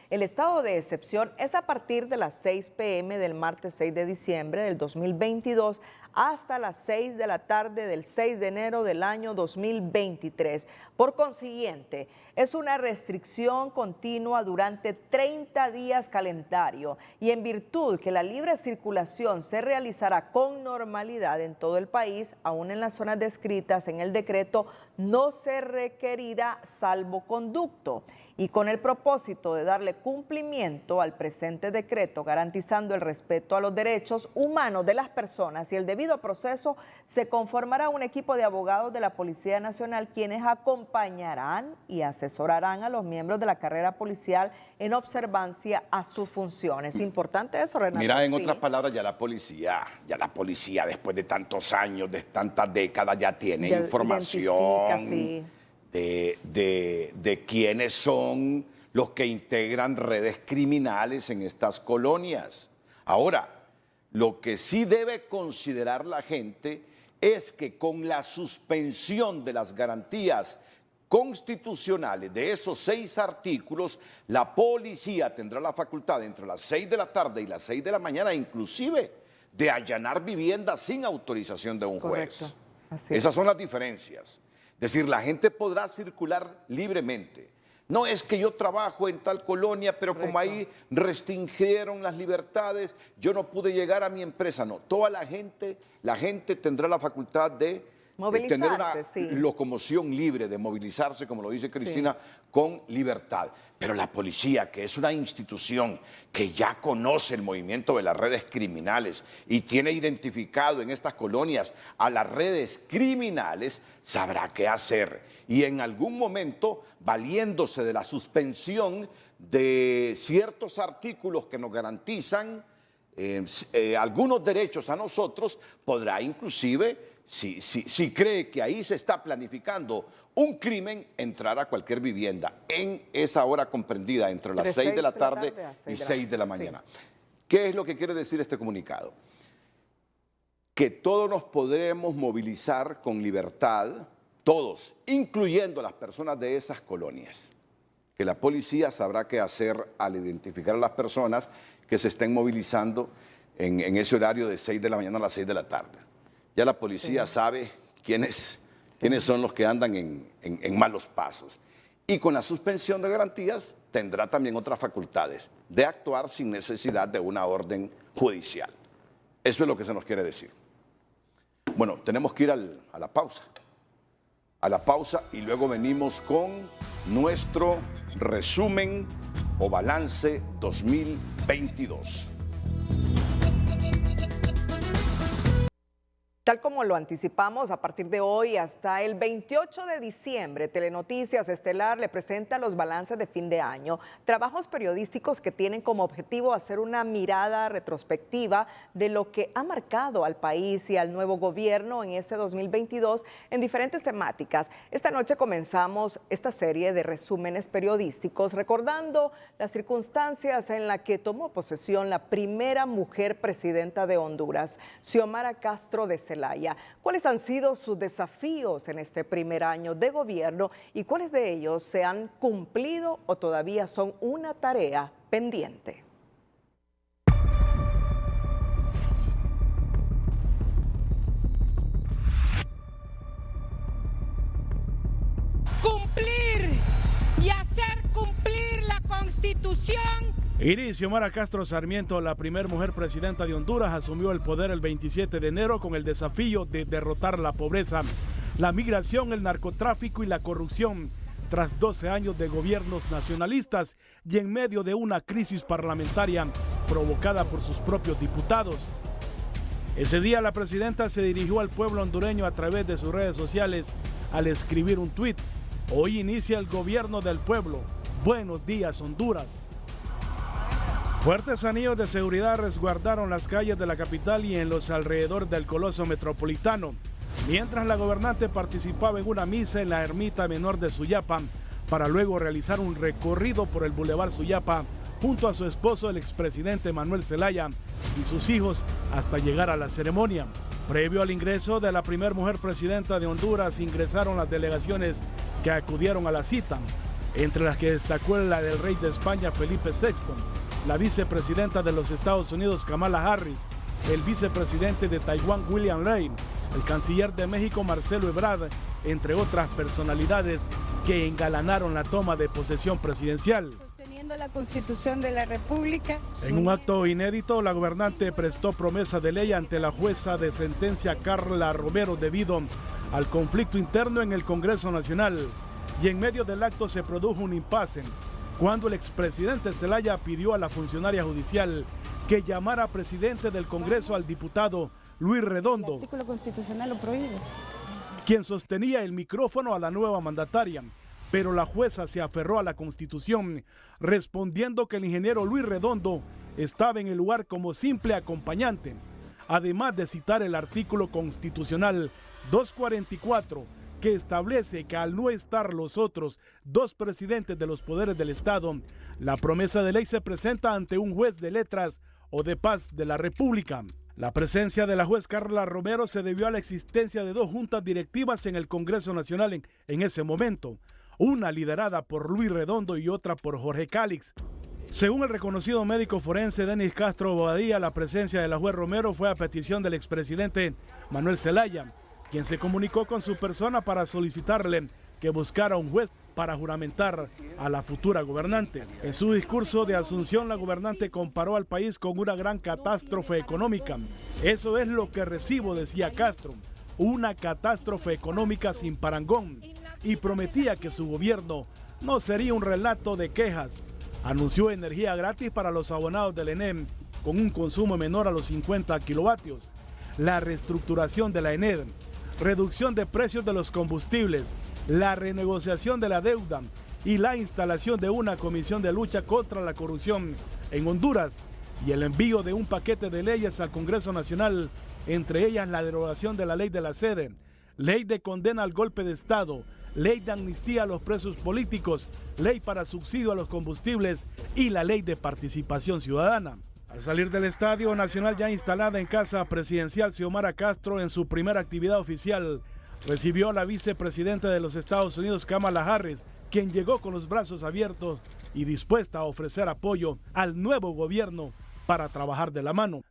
El estado de excepción es a partir de las 6 p.m. del martes 6 de diciembre del 2022 hasta las 6 de la tarde del 6 de enero del año 2023. Por consiguiente, es una restricción continua durante 30 días calendario y en virtud que la libre circulación se realizará con normalidad en todo el país, aún en las zonas descritas en el decreto, no se requerirá salvoconducto. Y con el propósito de darle cumplimiento al presente decreto, garantizando el respeto a los derechos humanos de las personas y el debido proceso, se conformará un equipo de abogados de la Policía Nacional quienes acompañarán y asesorarán a los miembros de la carrera policial en observancia a sus funciones. Importante eso, Renato. Mira, en otras palabras, ya la policía después de tantos años, de tantas décadas, ya tiene información de quiénes son los que integran redes criminales en estas colonias. Ahora, lo que sí debe considerar la gente es que con la suspensión de las garantías constitucionales de esos 6 artículos, la policía tendrá la facultad entre las 6 de la tarde y las 6 de la mañana, inclusive, de allanar viviendas sin autorización de un juez. Correcto. Así es. Esas son las diferencias. Es decir, la gente podrá circular libremente. No es que yo trabajo en tal colonia, pero como ahí restringieron las libertades, yo no pude llegar a mi empresa. No, toda la gente tendrá la facultad de tener una locomoción libre, de movilizarse, como lo dice Cristina, con libertad. Pero la policía, que es una institución que ya conoce el movimiento de las redes criminales y tiene identificado en estas colonias a las redes criminales, sabrá qué hacer. Y en algún momento, valiéndose de la suspensión de ciertos artículos que nos garantizan algunos derechos a nosotros, podrá inclusive, si cree que ahí se está planificando un crimen, entrar a cualquier vivienda en esa hora comprendida entre las 6 de la tarde y 6 de la mañana. ¿Qué es lo que quiere decir este comunicado? Que todos nos podremos movilizar con libertad, todos, incluyendo las personas de esas colonias. Que la policía sabrá qué hacer al identificar a las personas que se estén movilizando en ese horario de 6 de la mañana a las 6 de la tarde. Ya la policía sabe quiénes son los que andan en malos pasos. Y con la suspensión de garantías tendrá también otras facultades de actuar sin necesidad de una orden judicial. Eso es lo que se nos quiere decir. Bueno, tenemos que ir a la pausa. A la pausa y luego venimos con nuestro resumen o balance 2022. Tal como lo anticipamos, a partir de hoy hasta el 28 de diciembre, Telenoticias Estelar le presenta los balances de fin de año, trabajos periodísticos que tienen como objetivo hacer una mirada retrospectiva de lo que ha marcado al país y al nuevo gobierno en este 2022 en diferentes temáticas. Esta noche comenzamos esta serie de resúmenes periodísticos recordando las circunstancias en las que tomó posesión la primera mujer presidenta de Honduras, Xiomara Castro de Celaya. ¿Cuáles han sido sus desafíos en este primer año de gobierno y cuáles de ellos se han cumplido o todavía son una tarea pendiente? Cumplir y hacer cumplir la Constitución. Iris Xiomara Castro Sarmiento, la primera mujer presidenta de Honduras, asumió el poder el 27 de enero con el desafío de derrotar la pobreza, la migración, el narcotráfico y la corrupción, tras 12 años de gobiernos nacionalistas y en medio de una crisis parlamentaria provocada por sus propios diputados. Ese día la presidenta se dirigió al pueblo hondureño a través de sus redes sociales al escribir un tuit: hoy inicia el gobierno del pueblo. Buenos días, Honduras. Fuertes anillos de seguridad resguardaron las calles de la capital y en los alrededores del Coloso Metropolitano, mientras la gobernante participaba en una misa en la ermita menor de Suyapa, para luego realizar un recorrido por el Boulevard Suyapa junto a su esposo, el expresidente Manuel Zelaya, y sus hijos hasta llegar a la ceremonia. Previo al ingreso de la primera mujer presidenta de Honduras, ingresaron las delegaciones que acudieron a la cita, entre las que destacó la del rey de España, Felipe VI, la vicepresidenta de los Estados Unidos, Kamala Harris, el vicepresidente de Taiwán, William Lai, el canciller de México, Marcelo Ebrard, entre otras personalidades que engalanaron la toma de posesión presidencial. Sosteniendo la Constitución de la República. En un acto inédito, la gobernante prestó promesa de ley ante la jueza de sentencia Carla Romero debido al conflicto interno en el Congreso Nacional. Y en medio del acto se produjo un impasse cuando el expresidente Zelaya pidió a la funcionaria judicial que llamara presidente del Congreso al diputado Luis Redondo, el artículo constitucional lo prohíbe, quien sostenía el micrófono a la nueva mandataria, pero la jueza se aferró a la Constitución, respondiendo que el ingeniero Luis Redondo estaba en el lugar como simple acompañante, además de citar el artículo constitucional 244, que establece que al no estar los otros dos presidentes de los poderes del Estado, la promesa de ley se presenta ante un juez de letras o de paz de la República. La presencia de la juez Carla Romero se debió a la existencia de dos juntas directivas en el Congreso Nacional en ese momento, una liderada por Luis Redondo y otra por Jorge Cálix. Según el reconocido médico forense Denis Castro Bobadilla, la presencia de la juez Romero fue a petición del expresidente Manuel Zelaya, quien se comunicó con su persona para solicitarle que buscara un juez para juramentar a la futura gobernante. En su discurso de asunción, la gobernante comparó al país con una gran catástrofe económica. Eso es lo que recibo, decía Castro, una catástrofe económica sin parangón, y prometía que su gobierno no sería un relato de quejas. Anunció energía gratis para los abonados del ENEM con un consumo menor a los 50 kilovatios, la reestructuración de la ENED, reducción de precios de los combustibles, la renegociación de la deuda y la instalación de una comisión de lucha contra la corrupción en Honduras y el envío de un paquete de leyes al Congreso Nacional, entre ellas la derogación de la ley de la sede, ley de condena al golpe de Estado, ley de amnistía a los presos políticos, ley para subsidio a los combustibles y la ley de participación ciudadana. Al salir del Estadio Nacional ya instalada en Casa Presidencial, Xiomara Castro, en su primera actividad oficial, recibió a la vicepresidenta de los Estados Unidos, Kamala Harris, quien llegó con los brazos abiertos y dispuesta a ofrecer apoyo al nuevo gobierno para trabajar de la mano.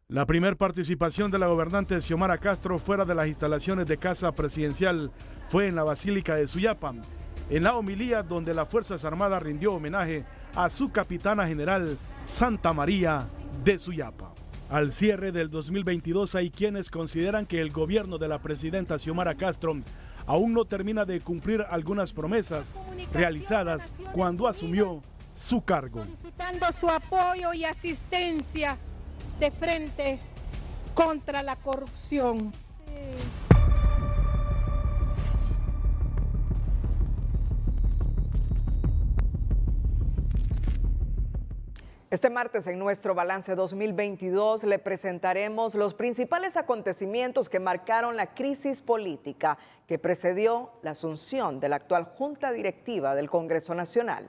La primera participación de la gobernante Xiomara Castro fuera de las instalaciones de Casa Presidencial fue en la Basílica de Suyapa, en la homilía donde las Fuerzas Armadas rindió homenaje a su capitana general Santa María de Suyapa. Al cierre del 2022 hay quienes consideran que el gobierno de la presidenta Xiomara Castro aún no termina de cumplir algunas promesas realizadas cuando asumió su cargo. Solicitando su apoyo y asistencia de frente contra la corrupción. Este martes en nuestro balance 2022 le presentaremos los principales acontecimientos que marcaron la crisis política que precedió la asunción de la actual Junta Directiva del Congreso Nacional.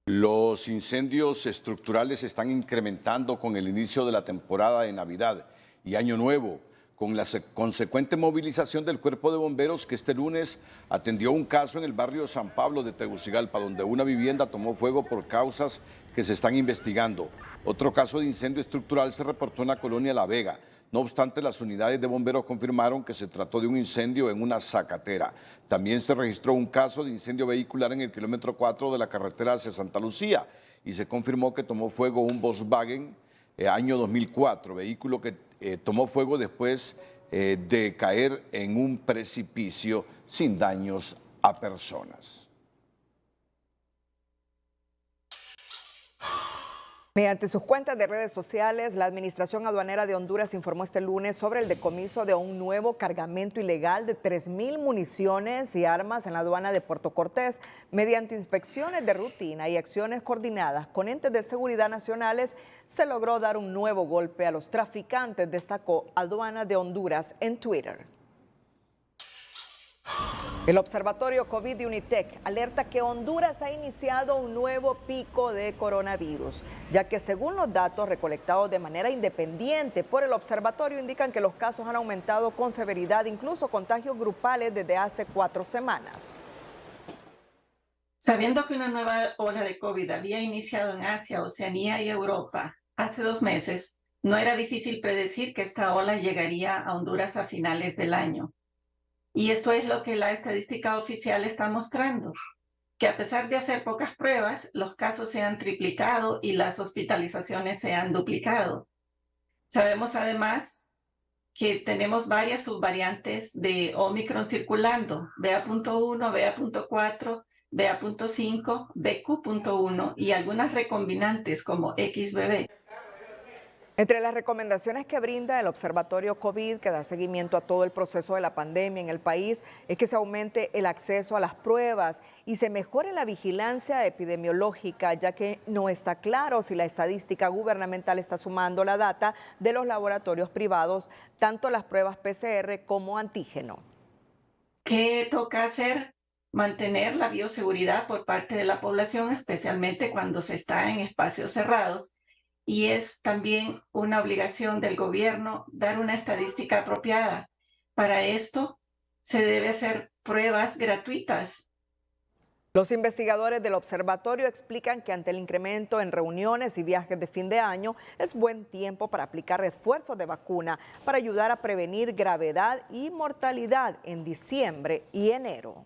Los incendios estructurales se están incrementando con el inicio de la temporada de Navidad y Año Nuevo, con la consecuente movilización del Cuerpo de Bomberos que este lunes atendió un caso en el barrio San Pablo de Tegucigalpa, donde una vivienda tomó fuego por causas que se están investigando. Otro caso de incendio estructural se reportó en la colonia La Vega. No obstante, las unidades de bomberos confirmaron que se trató de un incendio en una zacatera. También se registró un caso de incendio vehicular en el kilómetro 4 de la carretera hacia Santa Lucía y se confirmó que tomó fuego un Volkswagen año 2004, vehículo que tomó fuego después de caer en un precipicio sin daños a personas. Mediante sus cuentas de redes sociales, la Administración Aduanera de Honduras informó este lunes sobre el decomiso de un nuevo cargamento ilegal de 3,000 municiones y armas en la aduana de Puerto Cortés. Mediante inspecciones de rutina y acciones coordinadas con entes de seguridad nacionales, se logró dar un nuevo golpe a los traficantes, destacó Aduana de Honduras en Twitter. El Observatorio COVID de Unitec alerta que Honduras ha iniciado un nuevo pico de coronavirus, ya que según los datos recolectados de manera independiente por el observatorio indican que los casos han aumentado con severidad, incluso contagios grupales desde hace 4 semanas. Sabiendo que una nueva ola de COVID había iniciado en Asia, Oceanía y Europa hace 2 meses, no era difícil predecir que esta ola llegaría a Honduras a finales del año. Y esto es lo que la estadística oficial está mostrando, que a pesar de hacer pocas pruebas, los casos se han triplicado y las hospitalizaciones se han duplicado. Sabemos además que tenemos varias subvariantes de Omicron circulando, BA.1, BA.4, BA.5, BQ.1 y algunas recombinantes como XBB. Entre las recomendaciones que brinda el Observatorio COVID, que da seguimiento a todo el proceso de la pandemia en el país, es que se aumente el acceso a las pruebas y se mejore la vigilancia epidemiológica, ya que no está claro si la estadística gubernamental está sumando la data de los laboratorios privados, tanto las pruebas PCR como antígeno. ¿Qué toca hacer? Mantener la bioseguridad por parte de la población, especialmente cuando se está en espacios cerrados. Y es también una obligación del gobierno dar una estadística apropiada. Para esto se debe hacer pruebas gratuitas. Los investigadores del observatorio explican que ante el incremento en reuniones y viajes de fin de año es buen tiempo para aplicar refuerzos de vacuna para ayudar a prevenir gravedad y mortalidad en diciembre y enero.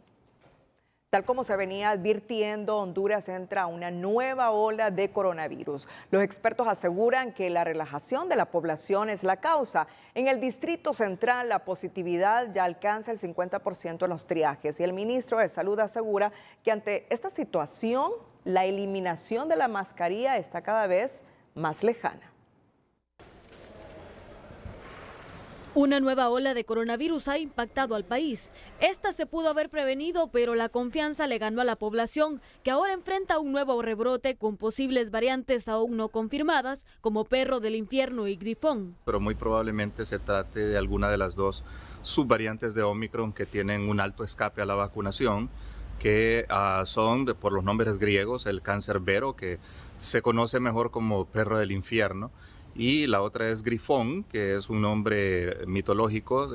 Tal como se venía advirtiendo, Honduras entra a una nueva ola de coronavirus. Los expertos aseguran que la relajación de la población es la causa. En el Distrito Central, la positividad ya alcanza el 50% en los triajes y el ministro de Salud asegura que ante esta situación, la eliminación de la mascarilla está cada vez más lejana. Una nueva ola de coronavirus ha impactado al país. Esta se pudo haber prevenido, pero la confianza le ganó a la población, que ahora enfrenta un nuevo rebrote con posibles variantes aún no confirmadas, como perro del infierno y grifón. Pero muy probablemente se trate de alguna de las dos subvariantes de Omicron que tienen un alto escape a la vacunación, que son, por los nombres griegos, el Cancerbero, que se conoce mejor como perro del infierno, y la otra es Grifón, que es un nombre mitológico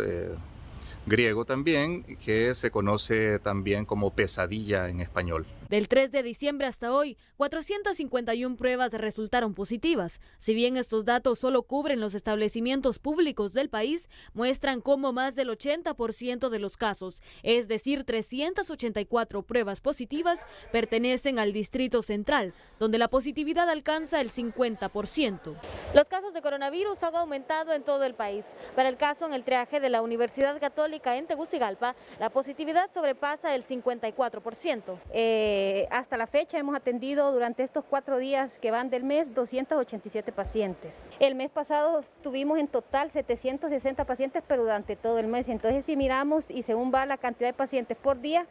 griego también, que se conoce también como pesadilla en español. Del 3 de diciembre hasta hoy, 451 pruebas resultaron positivas. Si bien estos datos solo cubren los establecimientos públicos del país, muestran cómo más del 80% de los casos, es decir, 384 pruebas positivas, pertenecen al Distrito Central, donde la positividad alcanza el 50%. Los casos de coronavirus han aumentado en todo el país. Para el caso en el triaje de la Universidad Católica en Tegucigalpa, la positividad sobrepasa el 54%. Hasta la fecha hemos atendido durante estos 4 días que van del mes 287 pacientes. El mes pasado tuvimos en total 760 pacientes, pero durante todo el mes. Entonces, si miramos y según va la cantidad de pacientes por día,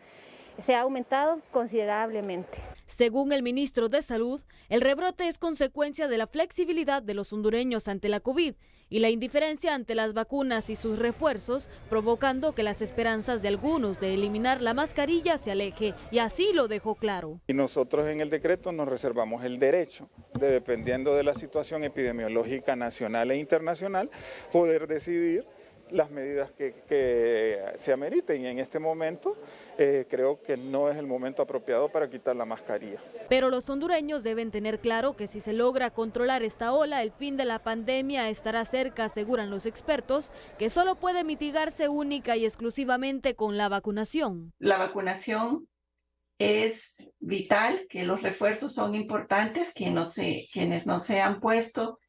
se ha aumentado considerablemente. Según el ministro de Salud, el rebrote es consecuencia de la flexibilidad de los hondureños ante la COVID y la indiferencia ante las vacunas y sus refuerzos, provocando que las esperanzas de algunos de eliminar la mascarilla se aleje, y así lo dejó claro. Y nosotros en el decreto nos reservamos el derecho de, dependiendo de la situación epidemiológica nacional e internacional, poder decidir las medidas que se ameriten, y en este momento creo que no es el momento apropiado para quitar la mascarilla. Pero los hondureños deben tener claro que si se logra controlar esta ola, el fin de la pandemia estará cerca, aseguran los expertos, que solo puede mitigarse única y exclusivamente con la vacunación. La vacunación es vital, que los refuerzos son importantes, quienes no se han puesto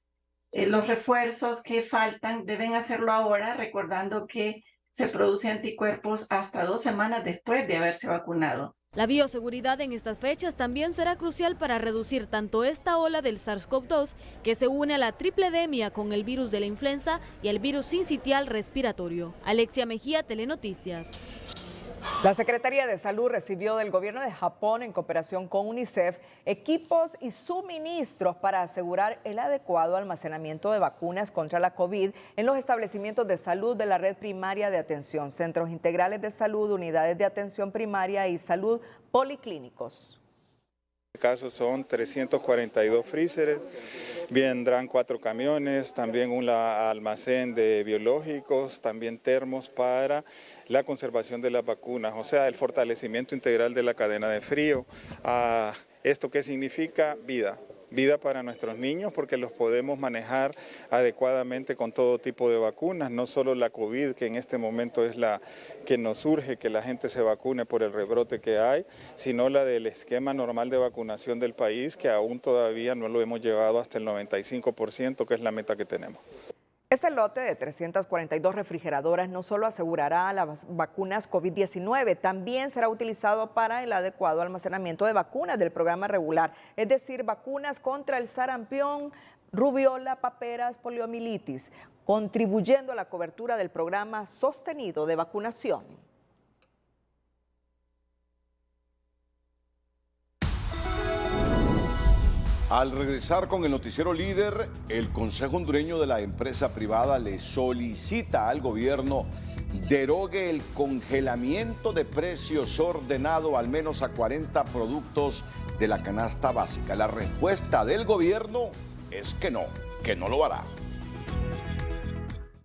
los refuerzos que faltan deben hacerlo ahora, recordando que se producen anticuerpos hasta 2 semanas después de haberse vacunado. La bioseguridad en estas fechas también será crucial para reducir tanto esta ola del SARS-CoV-2, que se une a la tripledemia con el virus de la influenza y el virus sincitial respiratorio. Alexia Mejía, Telenoticias. La Secretaría de Salud recibió del gobierno de Japón, en cooperación con UNICEF, equipos y suministros para asegurar el adecuado almacenamiento de vacunas contra la COVID en los establecimientos de salud de la red primaria de atención, centros integrales de salud, unidades de atención primaria y salud policlínicos. En este caso son 342 freezers, vendrán 4 camiones, también un almacén de biológicos, también termos para la conservación de las vacunas, o sea, el fortalecimiento integral de la cadena de frío. ¿Esto qué significa? Vida. Vida para nuestros niños, porque los podemos manejar adecuadamente con todo tipo de vacunas, no solo la COVID, que en este momento es la que nos urge que la gente se vacune por el rebrote que hay, sino la del esquema normal de vacunación del país, que aún todavía no lo hemos llevado hasta el 95%, que es la meta que tenemos. Este lote de 342 refrigeradoras no solo asegurará las vacunas COVID-19, también será utilizado para el adecuado almacenamiento de vacunas del programa regular, es decir, vacunas contra el sarampión, rubiola, paperas, poliomielitis, contribuyendo a la cobertura del programa sostenido de vacunación. Al regresar con el noticiero líder, el Consejo Hondureño de la Empresa Privada le solicita al gobierno derogue el congelamiento de precios ordenado al menos a 40 productos de la canasta básica. La respuesta del gobierno es que no lo hará.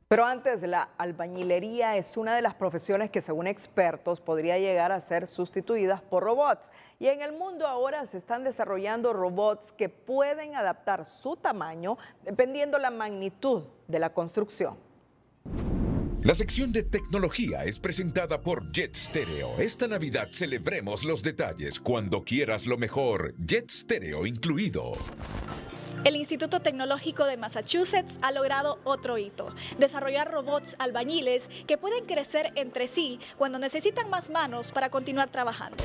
Pero antes, la albañilería es una de las profesiones que, según expertos, podría llegar a ser sustituidas por robots. Y en el mundo ahora se están desarrollando robots que pueden adaptar su tamaño dependiendo la magnitud de la construcción. La sección de tecnología es presentada por Jet Stereo. Esta Navidad celebremos los detalles. Cuando quieras lo mejor, Jet Stereo incluido. El Instituto Tecnológico de Massachusetts ha logrado otro hito: desarrollar robots albañiles que pueden crecer entre sí cuando necesitan más manos para continuar trabajando.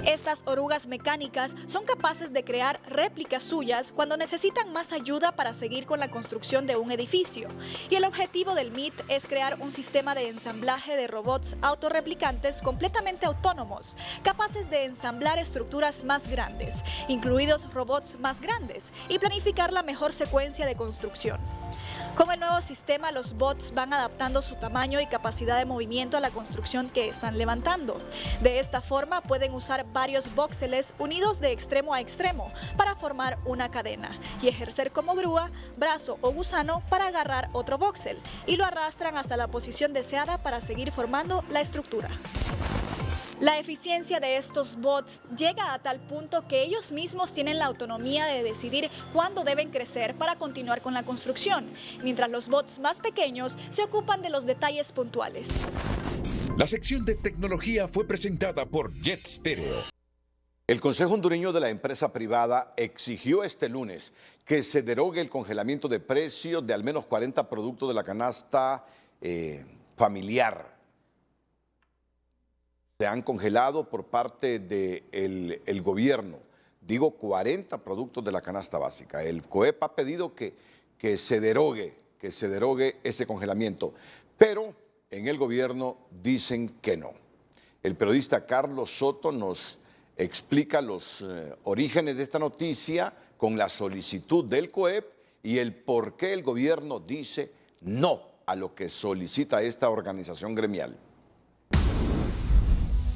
Estas orugas mecánicas son capaces de crear réplicas suyas cuando necesitan más ayuda para seguir con la construcción de un edificio. Y el objetivo del MIT es crear un sistema de ensamblaje de robots autorreplicantes completamente autónomos, capaces de ensamblar estructuras más grandes, incluidos robots más grandes, y planificar la mejor secuencia de construcción. Con el nuevo sistema, los bots van adaptando su tamaño y capacidad de movimiento a la construcción que están levantando. De esta forma, pueden usar varios voxeles unidos de extremo a extremo para formar una cadena y ejercer como grúa, brazo o gusano para agarrar otro voxel, y lo arrastran hasta la posición deseada para seguir formando la estructura. La eficiencia de estos bots llega a tal punto que ellos mismos tienen la autonomía de decidir cuándo deben crecer para continuar con la construcción, mientras los bots más pequeños se ocupan de los detalles puntuales. La sección de tecnología fue presentada por Jet Stereo. El Consejo Hondureño de la Empresa Privada exigió este lunes que se derogue el congelamiento de precios de al menos 40 productos de la canasta familiar. Se han congelado por parte del gobierno. Digo, 40 productos de la canasta básica. El COEP ha pedido que se derogue ese congelamiento, pero en el gobierno dicen que no. El periodista Carlos Soto nos explica los orígenes de esta noticia con la solicitud del COEP y el por qué el gobierno dice no a lo que solicita esta organización gremial.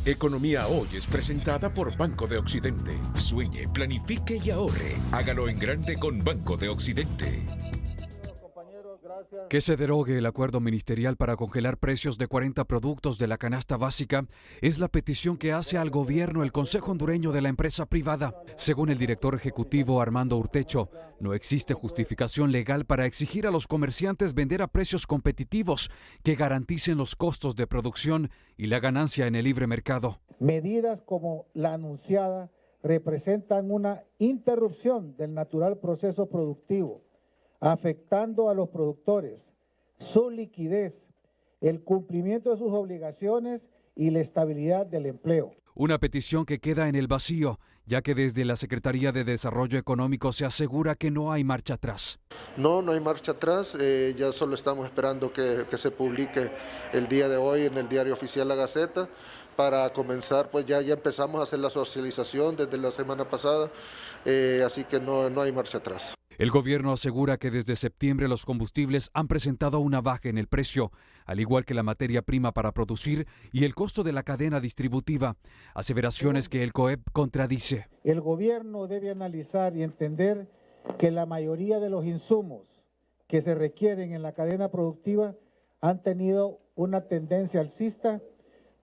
Economía Hoy es presentada por Banco de Occidente. Sueñe, planifique y ahorre. Hágalo en grande con Banco de Occidente. Que se derogue el acuerdo ministerial para congelar precios de 40 productos de la canasta básica es la petición que hace al gobierno el Consejo Hondureño de la Empresa Privada. Según el director ejecutivo Armando Urtecho, no existe justificación legal para exigir a los comerciantes vender a precios competitivos que garanticen los costos de producción y la ganancia en el libre mercado. Medidas como la anunciada representan una interrupción del natural proceso productivo, afectando a los productores, su liquidez, el cumplimiento de sus obligaciones y la estabilidad del empleo. Una petición que queda en el vacío, ya que desde la Secretaría de Desarrollo Económico se asegura que no hay marcha atrás. No hay marcha atrás, ya solo estamos esperando que se publique el día de hoy en el Diario Oficial La Gaceta para comenzar, pues ya empezamos a hacer la socialización desde la semana pasada, así que no hay marcha atrás. El gobierno asegura que desde septiembre los combustibles han presentado una baja en el precio, al igual que la materia prima para producir y el costo de la cadena distributiva, aseveraciones que el COEP contradice. El gobierno debe analizar y entender que la mayoría de los insumos que se requieren en la cadena productiva han tenido una tendencia alcista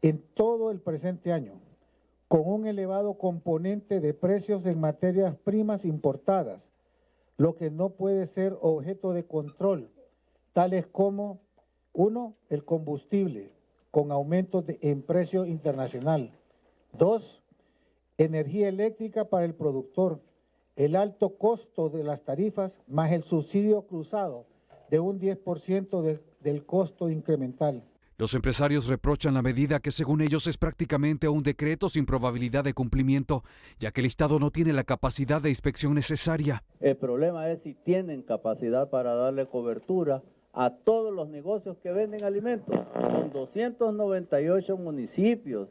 en todo el presente año, con un elevado componente de precios en materias primas importadas, lo que no puede ser objeto de control, tales como, 1, el combustible, con aumentos en precio internacional. 2, energía eléctrica para el productor, el alto costo de las tarifas, más el subsidio cruzado de un 10% del costo incremental. Los empresarios reprochan la medida que según ellos es prácticamente un decreto sin probabilidad de cumplimiento, ya que el Estado no tiene la capacidad de inspección necesaria. El problema es si tienen capacidad para darle cobertura a todos los negocios que venden alimentos. Son 298 municipios,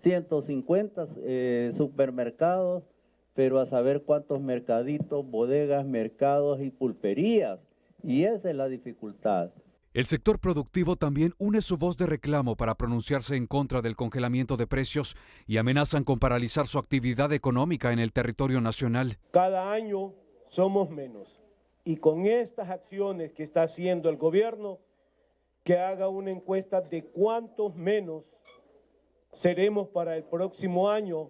150 supermercados, pero a saber cuántos mercaditos, bodegas, mercados y pulperías. Y esa es la dificultad. El sector productivo también une su voz de reclamo para pronunciarse en contra del congelamiento de precios y amenazan con paralizar su actividad económica en el territorio nacional. Cada año somos menos. Y con estas acciones que está haciendo el gobierno, que haga una encuesta de cuántos menos seremos para el próximo año,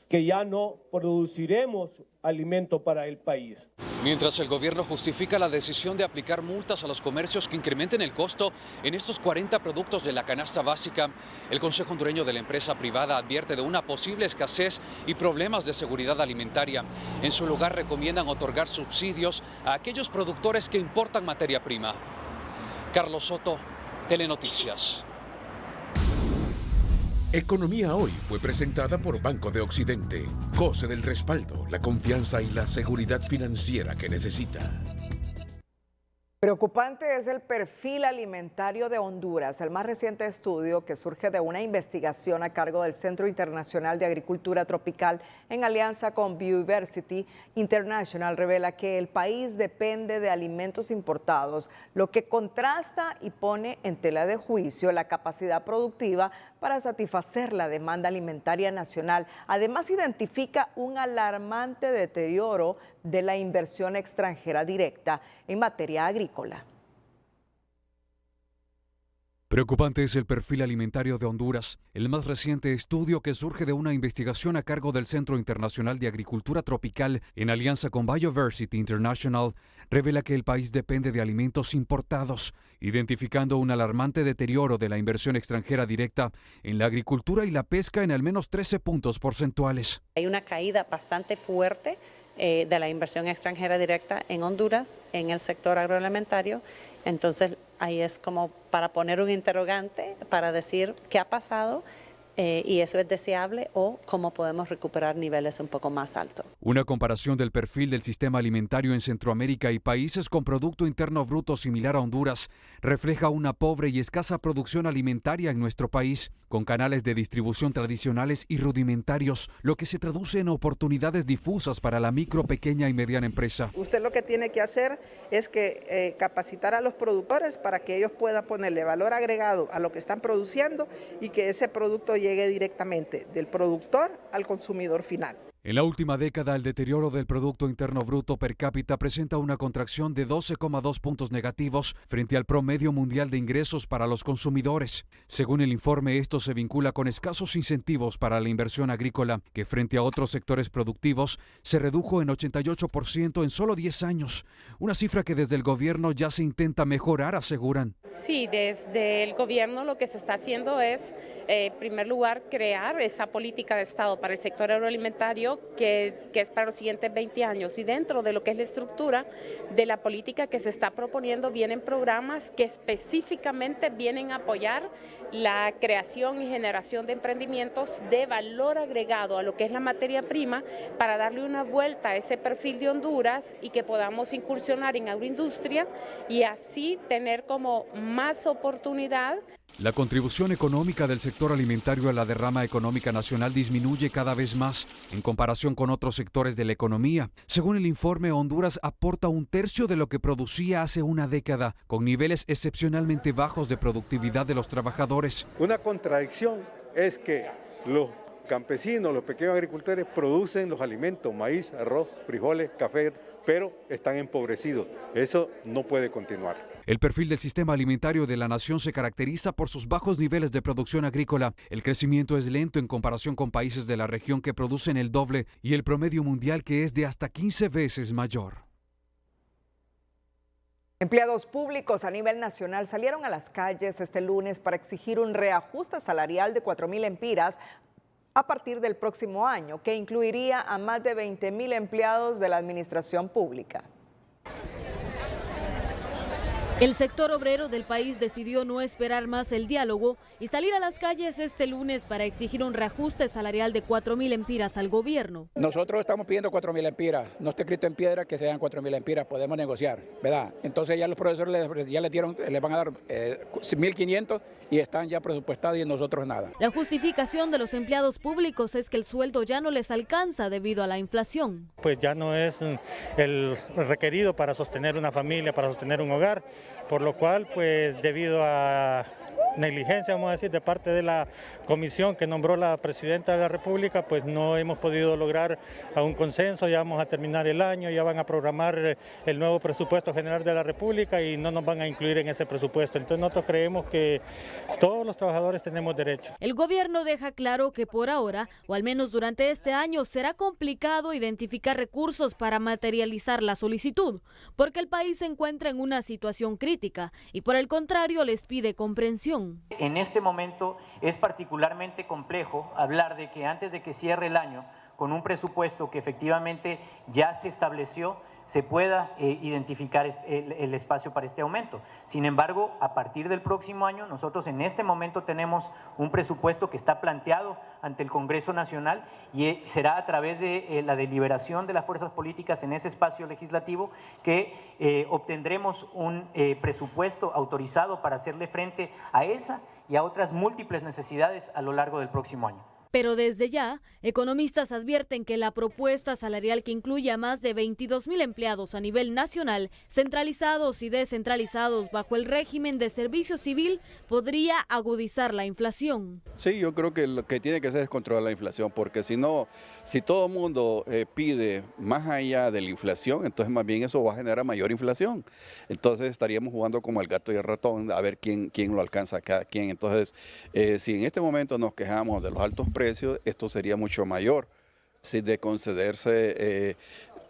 que ya no produciremos alimento para el país. Mientras el gobierno justifica la decisión de aplicar multas a los comercios que incrementen el costo en estos 40 productos de la canasta básica, el Consejo Hondureño de la Empresa Privada advierte de una posible escasez y problemas de seguridad alimentaria. En su lugar recomiendan otorgar subsidios a aquellos productores que importan materia prima. Carlos Soto, Telenoticias. Economía Hoy fue presentada por Banco de Occidente. Goce del respaldo, la confianza y la seguridad financiera que necesita. Preocupante es el perfil alimentario de Honduras. El más reciente estudio, que surge de una investigación a cargo del Centro Internacional de Agricultura Tropical en alianza con Biodiversity International, revela que el país depende de alimentos importados, lo que contrasta y pone en tela de juicio la capacidad productiva para satisfacer la demanda alimentaria nacional. Además, identifica un alarmante deterioro de la inversión extranjera directa en materia agrícola. Preocupante es el perfil alimentario de Honduras. El más reciente estudio, que surge de una investigación a cargo del Centro Internacional de Agricultura Tropical en alianza con Biodiversity International, revela que el país depende de alimentos importados, identificando un alarmante deterioro de la inversión extranjera directa en la agricultura y la pesca en al menos 13 puntos porcentuales. Hay una caída bastante fuerte de la inversión extranjera directa en Honduras, en el sector agroalimentario. Entonces, ahí es como para poner un interrogante, para decir qué ha pasado y eso es deseable o cómo podemos recuperar niveles un poco más altos. Una comparación del perfil del sistema alimentario en Centroamérica y países con Producto Interno Bruto similar a Honduras refleja una pobre y escasa producción alimentaria en nuestro país, con canales de distribución tradicionales y rudimentarios, lo que se traduce en oportunidades difusas para la micro, pequeña y mediana empresa. Usted lo que tiene que hacer es que capacitar a los productores para que ellos puedan ponerle valor agregado a lo que están produciendo y que ese producto llegue directamente del productor al consumidor final. En la última década, el deterioro del Producto Interno Bruto per cápita presenta una contracción de 12,2 puntos negativos frente al promedio mundial de ingresos para los consumidores. Según el informe, esto se vincula con escasos incentivos para la inversión agrícola, que frente a otros sectores productivos se redujo en 88% en solo 10 años. Una cifra que desde el gobierno ya se intenta mejorar, aseguran. Sí, desde el gobierno lo que se está haciendo es, en primer lugar, crear esa política de Estado para el sector agroalimentario que es para los siguientes 20 años. Y dentro de lo que es la estructura de la política que se está proponiendo vienen programas que específicamente vienen a apoyar la creación y generación de emprendimientos de valor agregado a lo que es la materia prima para darle una vuelta a ese perfil de Honduras y que podamos incursionar en agroindustria y así tener como más oportunidad. La contribución económica del sector alimentario a la derrama económica nacional disminuye cada vez más en comparación con otros sectores de la economía. Según el informe, Honduras aporta un tercio de lo que producía hace una década, con niveles excepcionalmente bajos de productividad de los trabajadores. Una contradicción es que los campesinos, los pequeños agricultores producen los alimentos, maíz, arroz, frijoles, café, pero están empobrecidos. Eso no puede continuar. El perfil del sistema alimentario de la nación se caracteriza por sus bajos niveles de producción agrícola. El crecimiento es lento en comparación con países de la región que producen el doble y el promedio mundial, que es de hasta 15 veces mayor. Empleados públicos a nivel nacional salieron a las calles este lunes para exigir un reajuste salarial de 4,000 empiras a partir del próximo año, que incluiría a más de 20,000 empleados de la administración pública. El sector obrero del país decidió no esperar más el diálogo y salir a las calles este lunes para exigir un reajuste salarial de 4.000 lempiras al gobierno. Nosotros estamos pidiendo 4.000 lempiras, no está escrito en piedra que sean 4.000 lempiras, podemos negociar, ¿verdad? Entonces ya los profesores les van a dar 1.500 y están ya presupuestados y nosotros nada. La justificación de los empleados públicos es que el sueldo ya no les alcanza debido a la inflación. Pues ya no es el requerido para sostener una familia, para sostener un hogar, por lo cual, pues debido a negligencia, vamos a decir, de parte de la comisión que nombró la presidenta de la República, pues no hemos podido lograr a un consenso. Ya vamos a terminar el año, ya van a programar el nuevo presupuesto general de la República y no nos van a incluir en ese presupuesto. Entonces nosotros creemos que todos los trabajadores tenemos derecho. El gobierno deja claro que por ahora, o al menos durante este año, será complicado identificar recursos para materializar la solicitud, porque el país se encuentra en una situación crítica y por el contrario les pide comprensión. En este momento es particularmente complejo hablar de que antes de que cierre el año, con un presupuesto que efectivamente ya se estableció, se pueda identificar el espacio para este aumento. Sin embargo, a partir del próximo año, nosotros en este momento tenemos un presupuesto que está planteado ante el Congreso Nacional y será a través de la deliberación de las fuerzas políticas en ese espacio legislativo que obtendremos un presupuesto autorizado para hacerle frente a esa y a otras múltiples necesidades a lo largo del próximo año. Pero desde ya, economistas advierten que la propuesta salarial que incluye a más de 22.000 empleados a nivel nacional, centralizados y descentralizados bajo el régimen de servicio civil, podría agudizar la inflación. Sí, yo creo que lo que tiene que hacer es controlar la inflación, porque si no, si todo el mundo pide más allá de la inflación, entonces más bien eso va a generar mayor inflación. Entonces estaríamos jugando como el gato y el ratón, a ver quién lo alcanza a cada quien. Entonces, si en este momento nos quejamos de los altos precios, esto sería mucho mayor si de concederse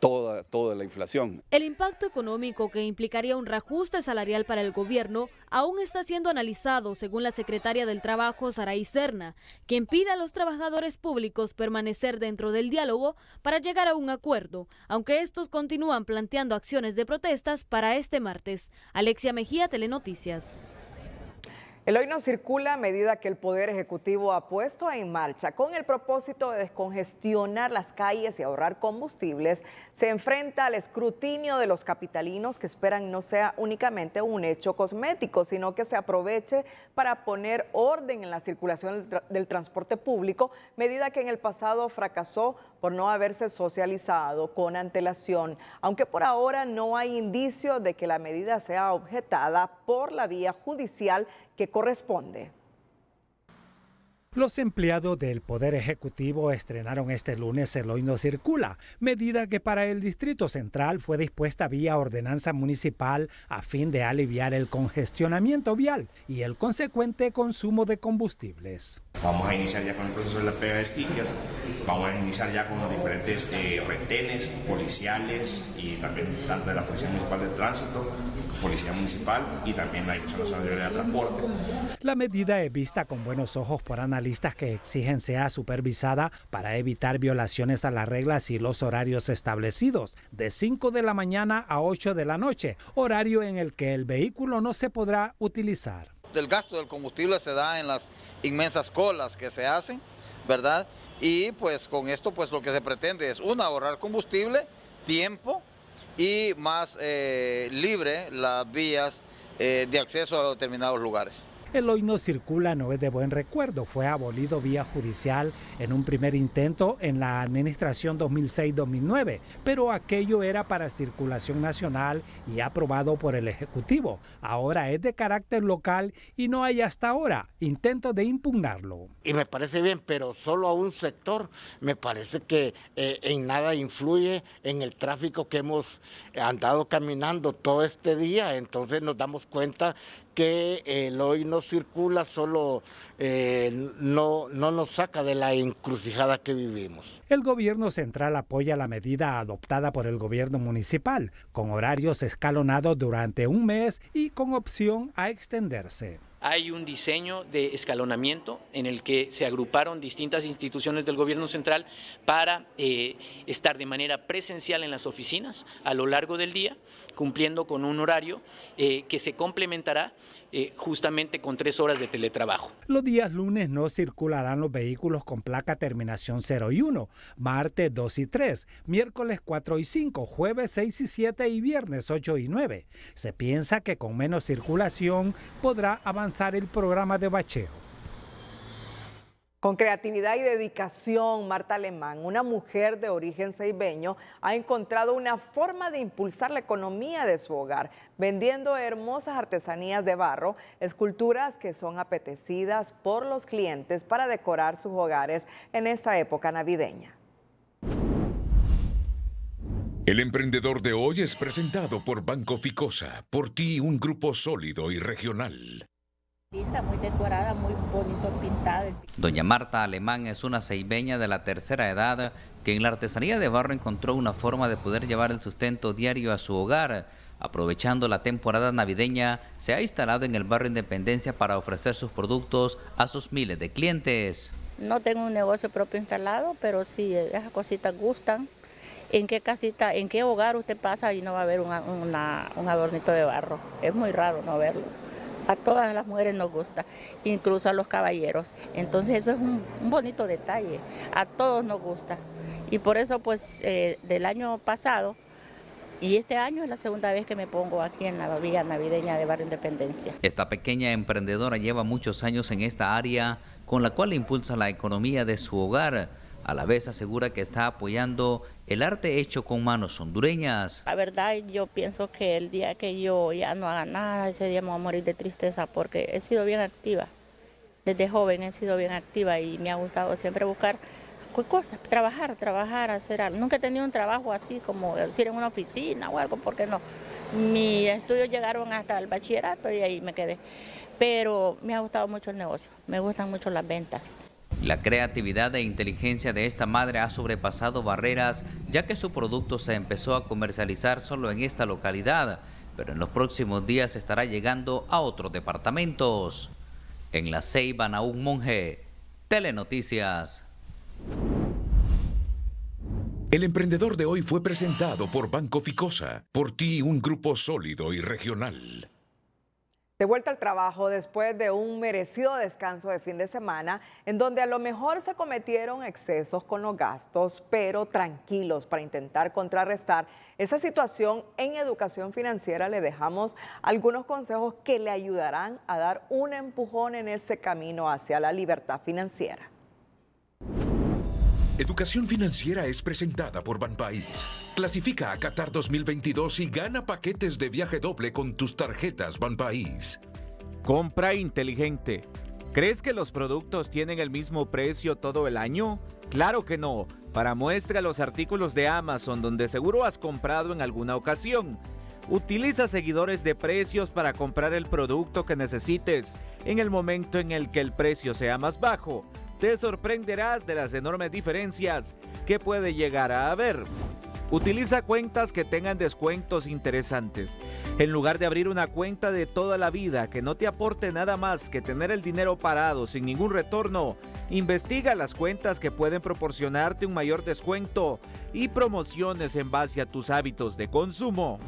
toda la inflación. El impacto económico que implicaría un reajuste salarial para el gobierno aún está siendo analizado, según la secretaria del Trabajo, Saray Serna, quien pide a los trabajadores públicos permanecer dentro del diálogo para llegar a un acuerdo, aunque estos continúan planteando acciones de protestas para este martes. Alexia Mejía, Telenoticias. El Hoy No Circula, medida que el Poder Ejecutivo ha puesto en marcha con el propósito de descongestionar las calles y ahorrar combustibles, se enfrenta al escrutinio de los capitalinos que esperan no sea únicamente un hecho cosmético, sino que se aproveche para poner orden en la circulación del transporte público, medida que en el pasado fracasó por no haberse socializado con antelación, aunque por ahora no hay indicio de que la medida sea objetada por la vía judicial que corresponde. Los empleados del Poder Ejecutivo estrenaron este lunes el Hoy No Circula, medida que para el Distrito Central fue dispuesta vía ordenanza municipal a fin de aliviar el congestionamiento vial y el consecuente consumo de combustibles. Vamos a iniciar ya con el proceso de la pega de stickers, vamos a iniciar ya con los diferentes retenes policiales y también tanto de la Policía Municipal de Tránsito, Policía Municipal y también la Dirección Nacional de Transporte. La medida es vista con buenos ojos por analistas que exigen sea supervisada para evitar violaciones a las reglas y los horarios establecidos, de 5 de la mañana a 8 de la noche, horario en el que el vehículo no se podrá utilizar. El gasto del combustible se da en las inmensas colas que se hacen, ¿verdad? Y pues con esto pues lo que se pretende es, ahorrar combustible, tiempo y más libre las vías de acceso a determinados lugares. El Hoy No Circula no es de buen recuerdo, fue abolido vía judicial en un primer intento en la administración 2006-2009, pero aquello era para circulación nacional y aprobado por el Ejecutivo. Ahora es de carácter local y no hay hasta ahora intento de impugnarlo. Y me parece bien, pero solo a un sector. Me parece que en nada influye en el tráfico que hemos andado caminando todo este día, entonces nos damos cuenta que el Hoy No Circula solo no nos saca de la encrucijada que vivimos. El gobierno central apoya la medida adoptada por el gobierno municipal, con horarios escalonados durante un mes y con opción a extenderse. hay un diseño de escalonamiento en el que se agruparon distintas instituciones del gobierno central para estar de manera presencial en las oficinas a lo largo del día, cumpliendo con un horario que se complementará justamente con 3 horas de teletrabajo. Los días lunes no circularán los vehículos con placa terminación 0 y 1, martes 2 y 3, miércoles 4 y 5, jueves 6 y 7 y viernes 8 y 9. Se piensa que con menos circulación podrá avanzar el programa de bacheo. Con creatividad y dedicación, Marta Alemán, una mujer de origen ceibeño, ha encontrado una forma de impulsar la economía de su hogar, vendiendo hermosas artesanías de barro, esculturas que son apetecidas por los clientes para decorar sus hogares en esta época navideña. El emprendedor de hoy es presentado por Banco Ficosa, por ti un grupo sólido y regional. Linda, muy decorada, muy bonito pintada. Doña Marta Alemán es una ceibeña de la tercera edad que en la artesanía de barro encontró una forma de poder llevar el sustento diario a su hogar. Aprovechando la temporada navideña, se ha instalado en el barrio Independencia para ofrecer sus productos a sus miles de clientes. No tengo un negocio propio instalado, pero sí, esas cositas gustan. ¿En qué casita, en qué hogar usted pasa y no va a ver un adornito de barro? Es muy raro no verlo. A todas las mujeres nos gusta, incluso a los caballeros. Entonces eso es un bonito detalle, a todos nos gusta. Y por eso pues del año pasado y este año es la segunda vez que me pongo aquí en la villa navideña de Barrio Independencia. Esta pequeña emprendedora lleva muchos años en esta área, con la cual impulsa la economía de su hogar. A la vez asegura que está apoyando el arte hecho con manos hondureñas. La verdad, yo pienso que el día que yo ya no haga nada, ese día me voy a morir de tristeza porque he sido bien activa. Desde joven he sido bien activa y me ha gustado siempre buscar cosas, trabajar, hacer algo. Nunca he tenido un trabajo así como decir en una oficina o algo, porque no. Mis estudios llegaron hasta el bachillerato y ahí me quedé. Pero me ha gustado mucho el negocio, me gustan mucho las ventas. La creatividad e inteligencia de esta madre ha sobrepasado barreras, ya que su producto se empezó a comercializar solo en esta localidad, pero en los próximos días estará llegando a otros departamentos. En La Ceiba, Nahum Monge, Telenoticias. El emprendedor de hoy fue presentado por Banco Ficosa, por ti un grupo sólido y regional. De vuelta al trabajo después de un merecido descanso de fin de semana, en donde a lo mejor se cometieron excesos con los gastos, pero tranquilos para intentar contrarrestar esa situación. En Educación Financiera le dejamos algunos consejos que le ayudarán a dar un empujón en ese camino hacia la libertad financiera. Educación Financiera es presentada por Banpaís. Clasifica a Qatar 2022 y gana paquetes de viaje doble con tus tarjetas Banpaís. Compra inteligente. ¿Crees que los productos tienen el mismo precio todo el año? Claro que no. Para muestra los artículos de Amazon, donde seguro has comprado en alguna ocasión. Utiliza seguidores de precios para comprar el producto que necesites en el momento en el que el precio sea más bajo. Te sorprenderás de las enormes diferencias que puede llegar a haber. Utiliza cuentas que tengan descuentos interesantes. En lugar de abrir una cuenta de toda la vida que no te aporte nada más que tener el dinero parado sin ningún retorno, investiga las cuentas que pueden proporcionarte un mayor descuento y promociones en base a tus hábitos de consumo.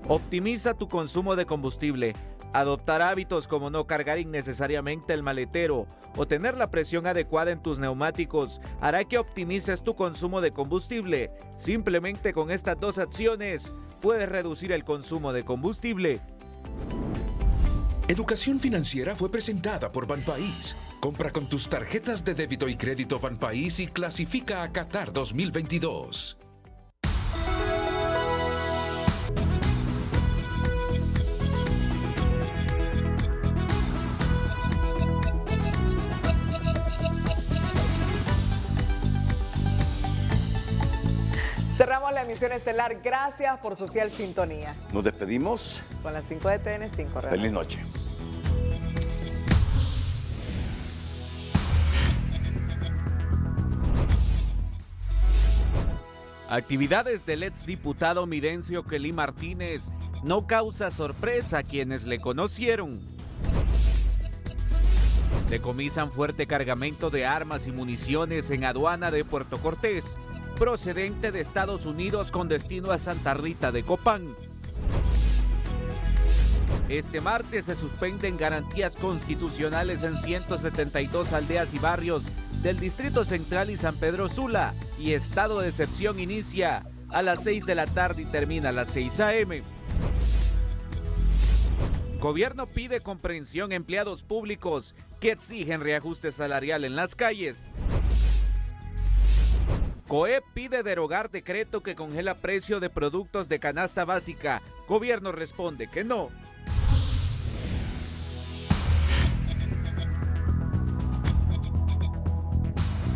Optimiza tu consumo de combustible. Adoptar hábitos como no cargar innecesariamente el maletero o tener la presión adecuada en tus neumáticos hará que optimices tu consumo de combustible. Simplemente con estas dos acciones puedes reducir el consumo de combustible. Educación Financiera fue presentada por Banpaís. Compra con tus tarjetas de débito y crédito Banpaís y clasifica a Qatar 2022. Cerramos la emisión estelar. Gracias por su fiel sintonía. Nos despedimos Con las 5 de TN5. Feliz noche. Actividades del exdiputado Midencio Kelly Martínez no causa sorpresa a quienes le conocieron. Decomisan fuerte cargamento de armas y municiones en aduana de Puerto Cortés, procedente de Estados Unidos con destino a Santa Rita de Copán. Este martes se suspenden garantías constitucionales en 172 aldeas y barrios del Distrito Central y San Pedro Sula, y estado de excepción inicia a las 6 de la tarde y termina a las 6 a.m. Gobierno pide comprensión a empleados públicos que exigen reajuste salarial en las calles. COEP pide derogar decreto que congela precio de productos de canasta básica. Gobierno responde que no.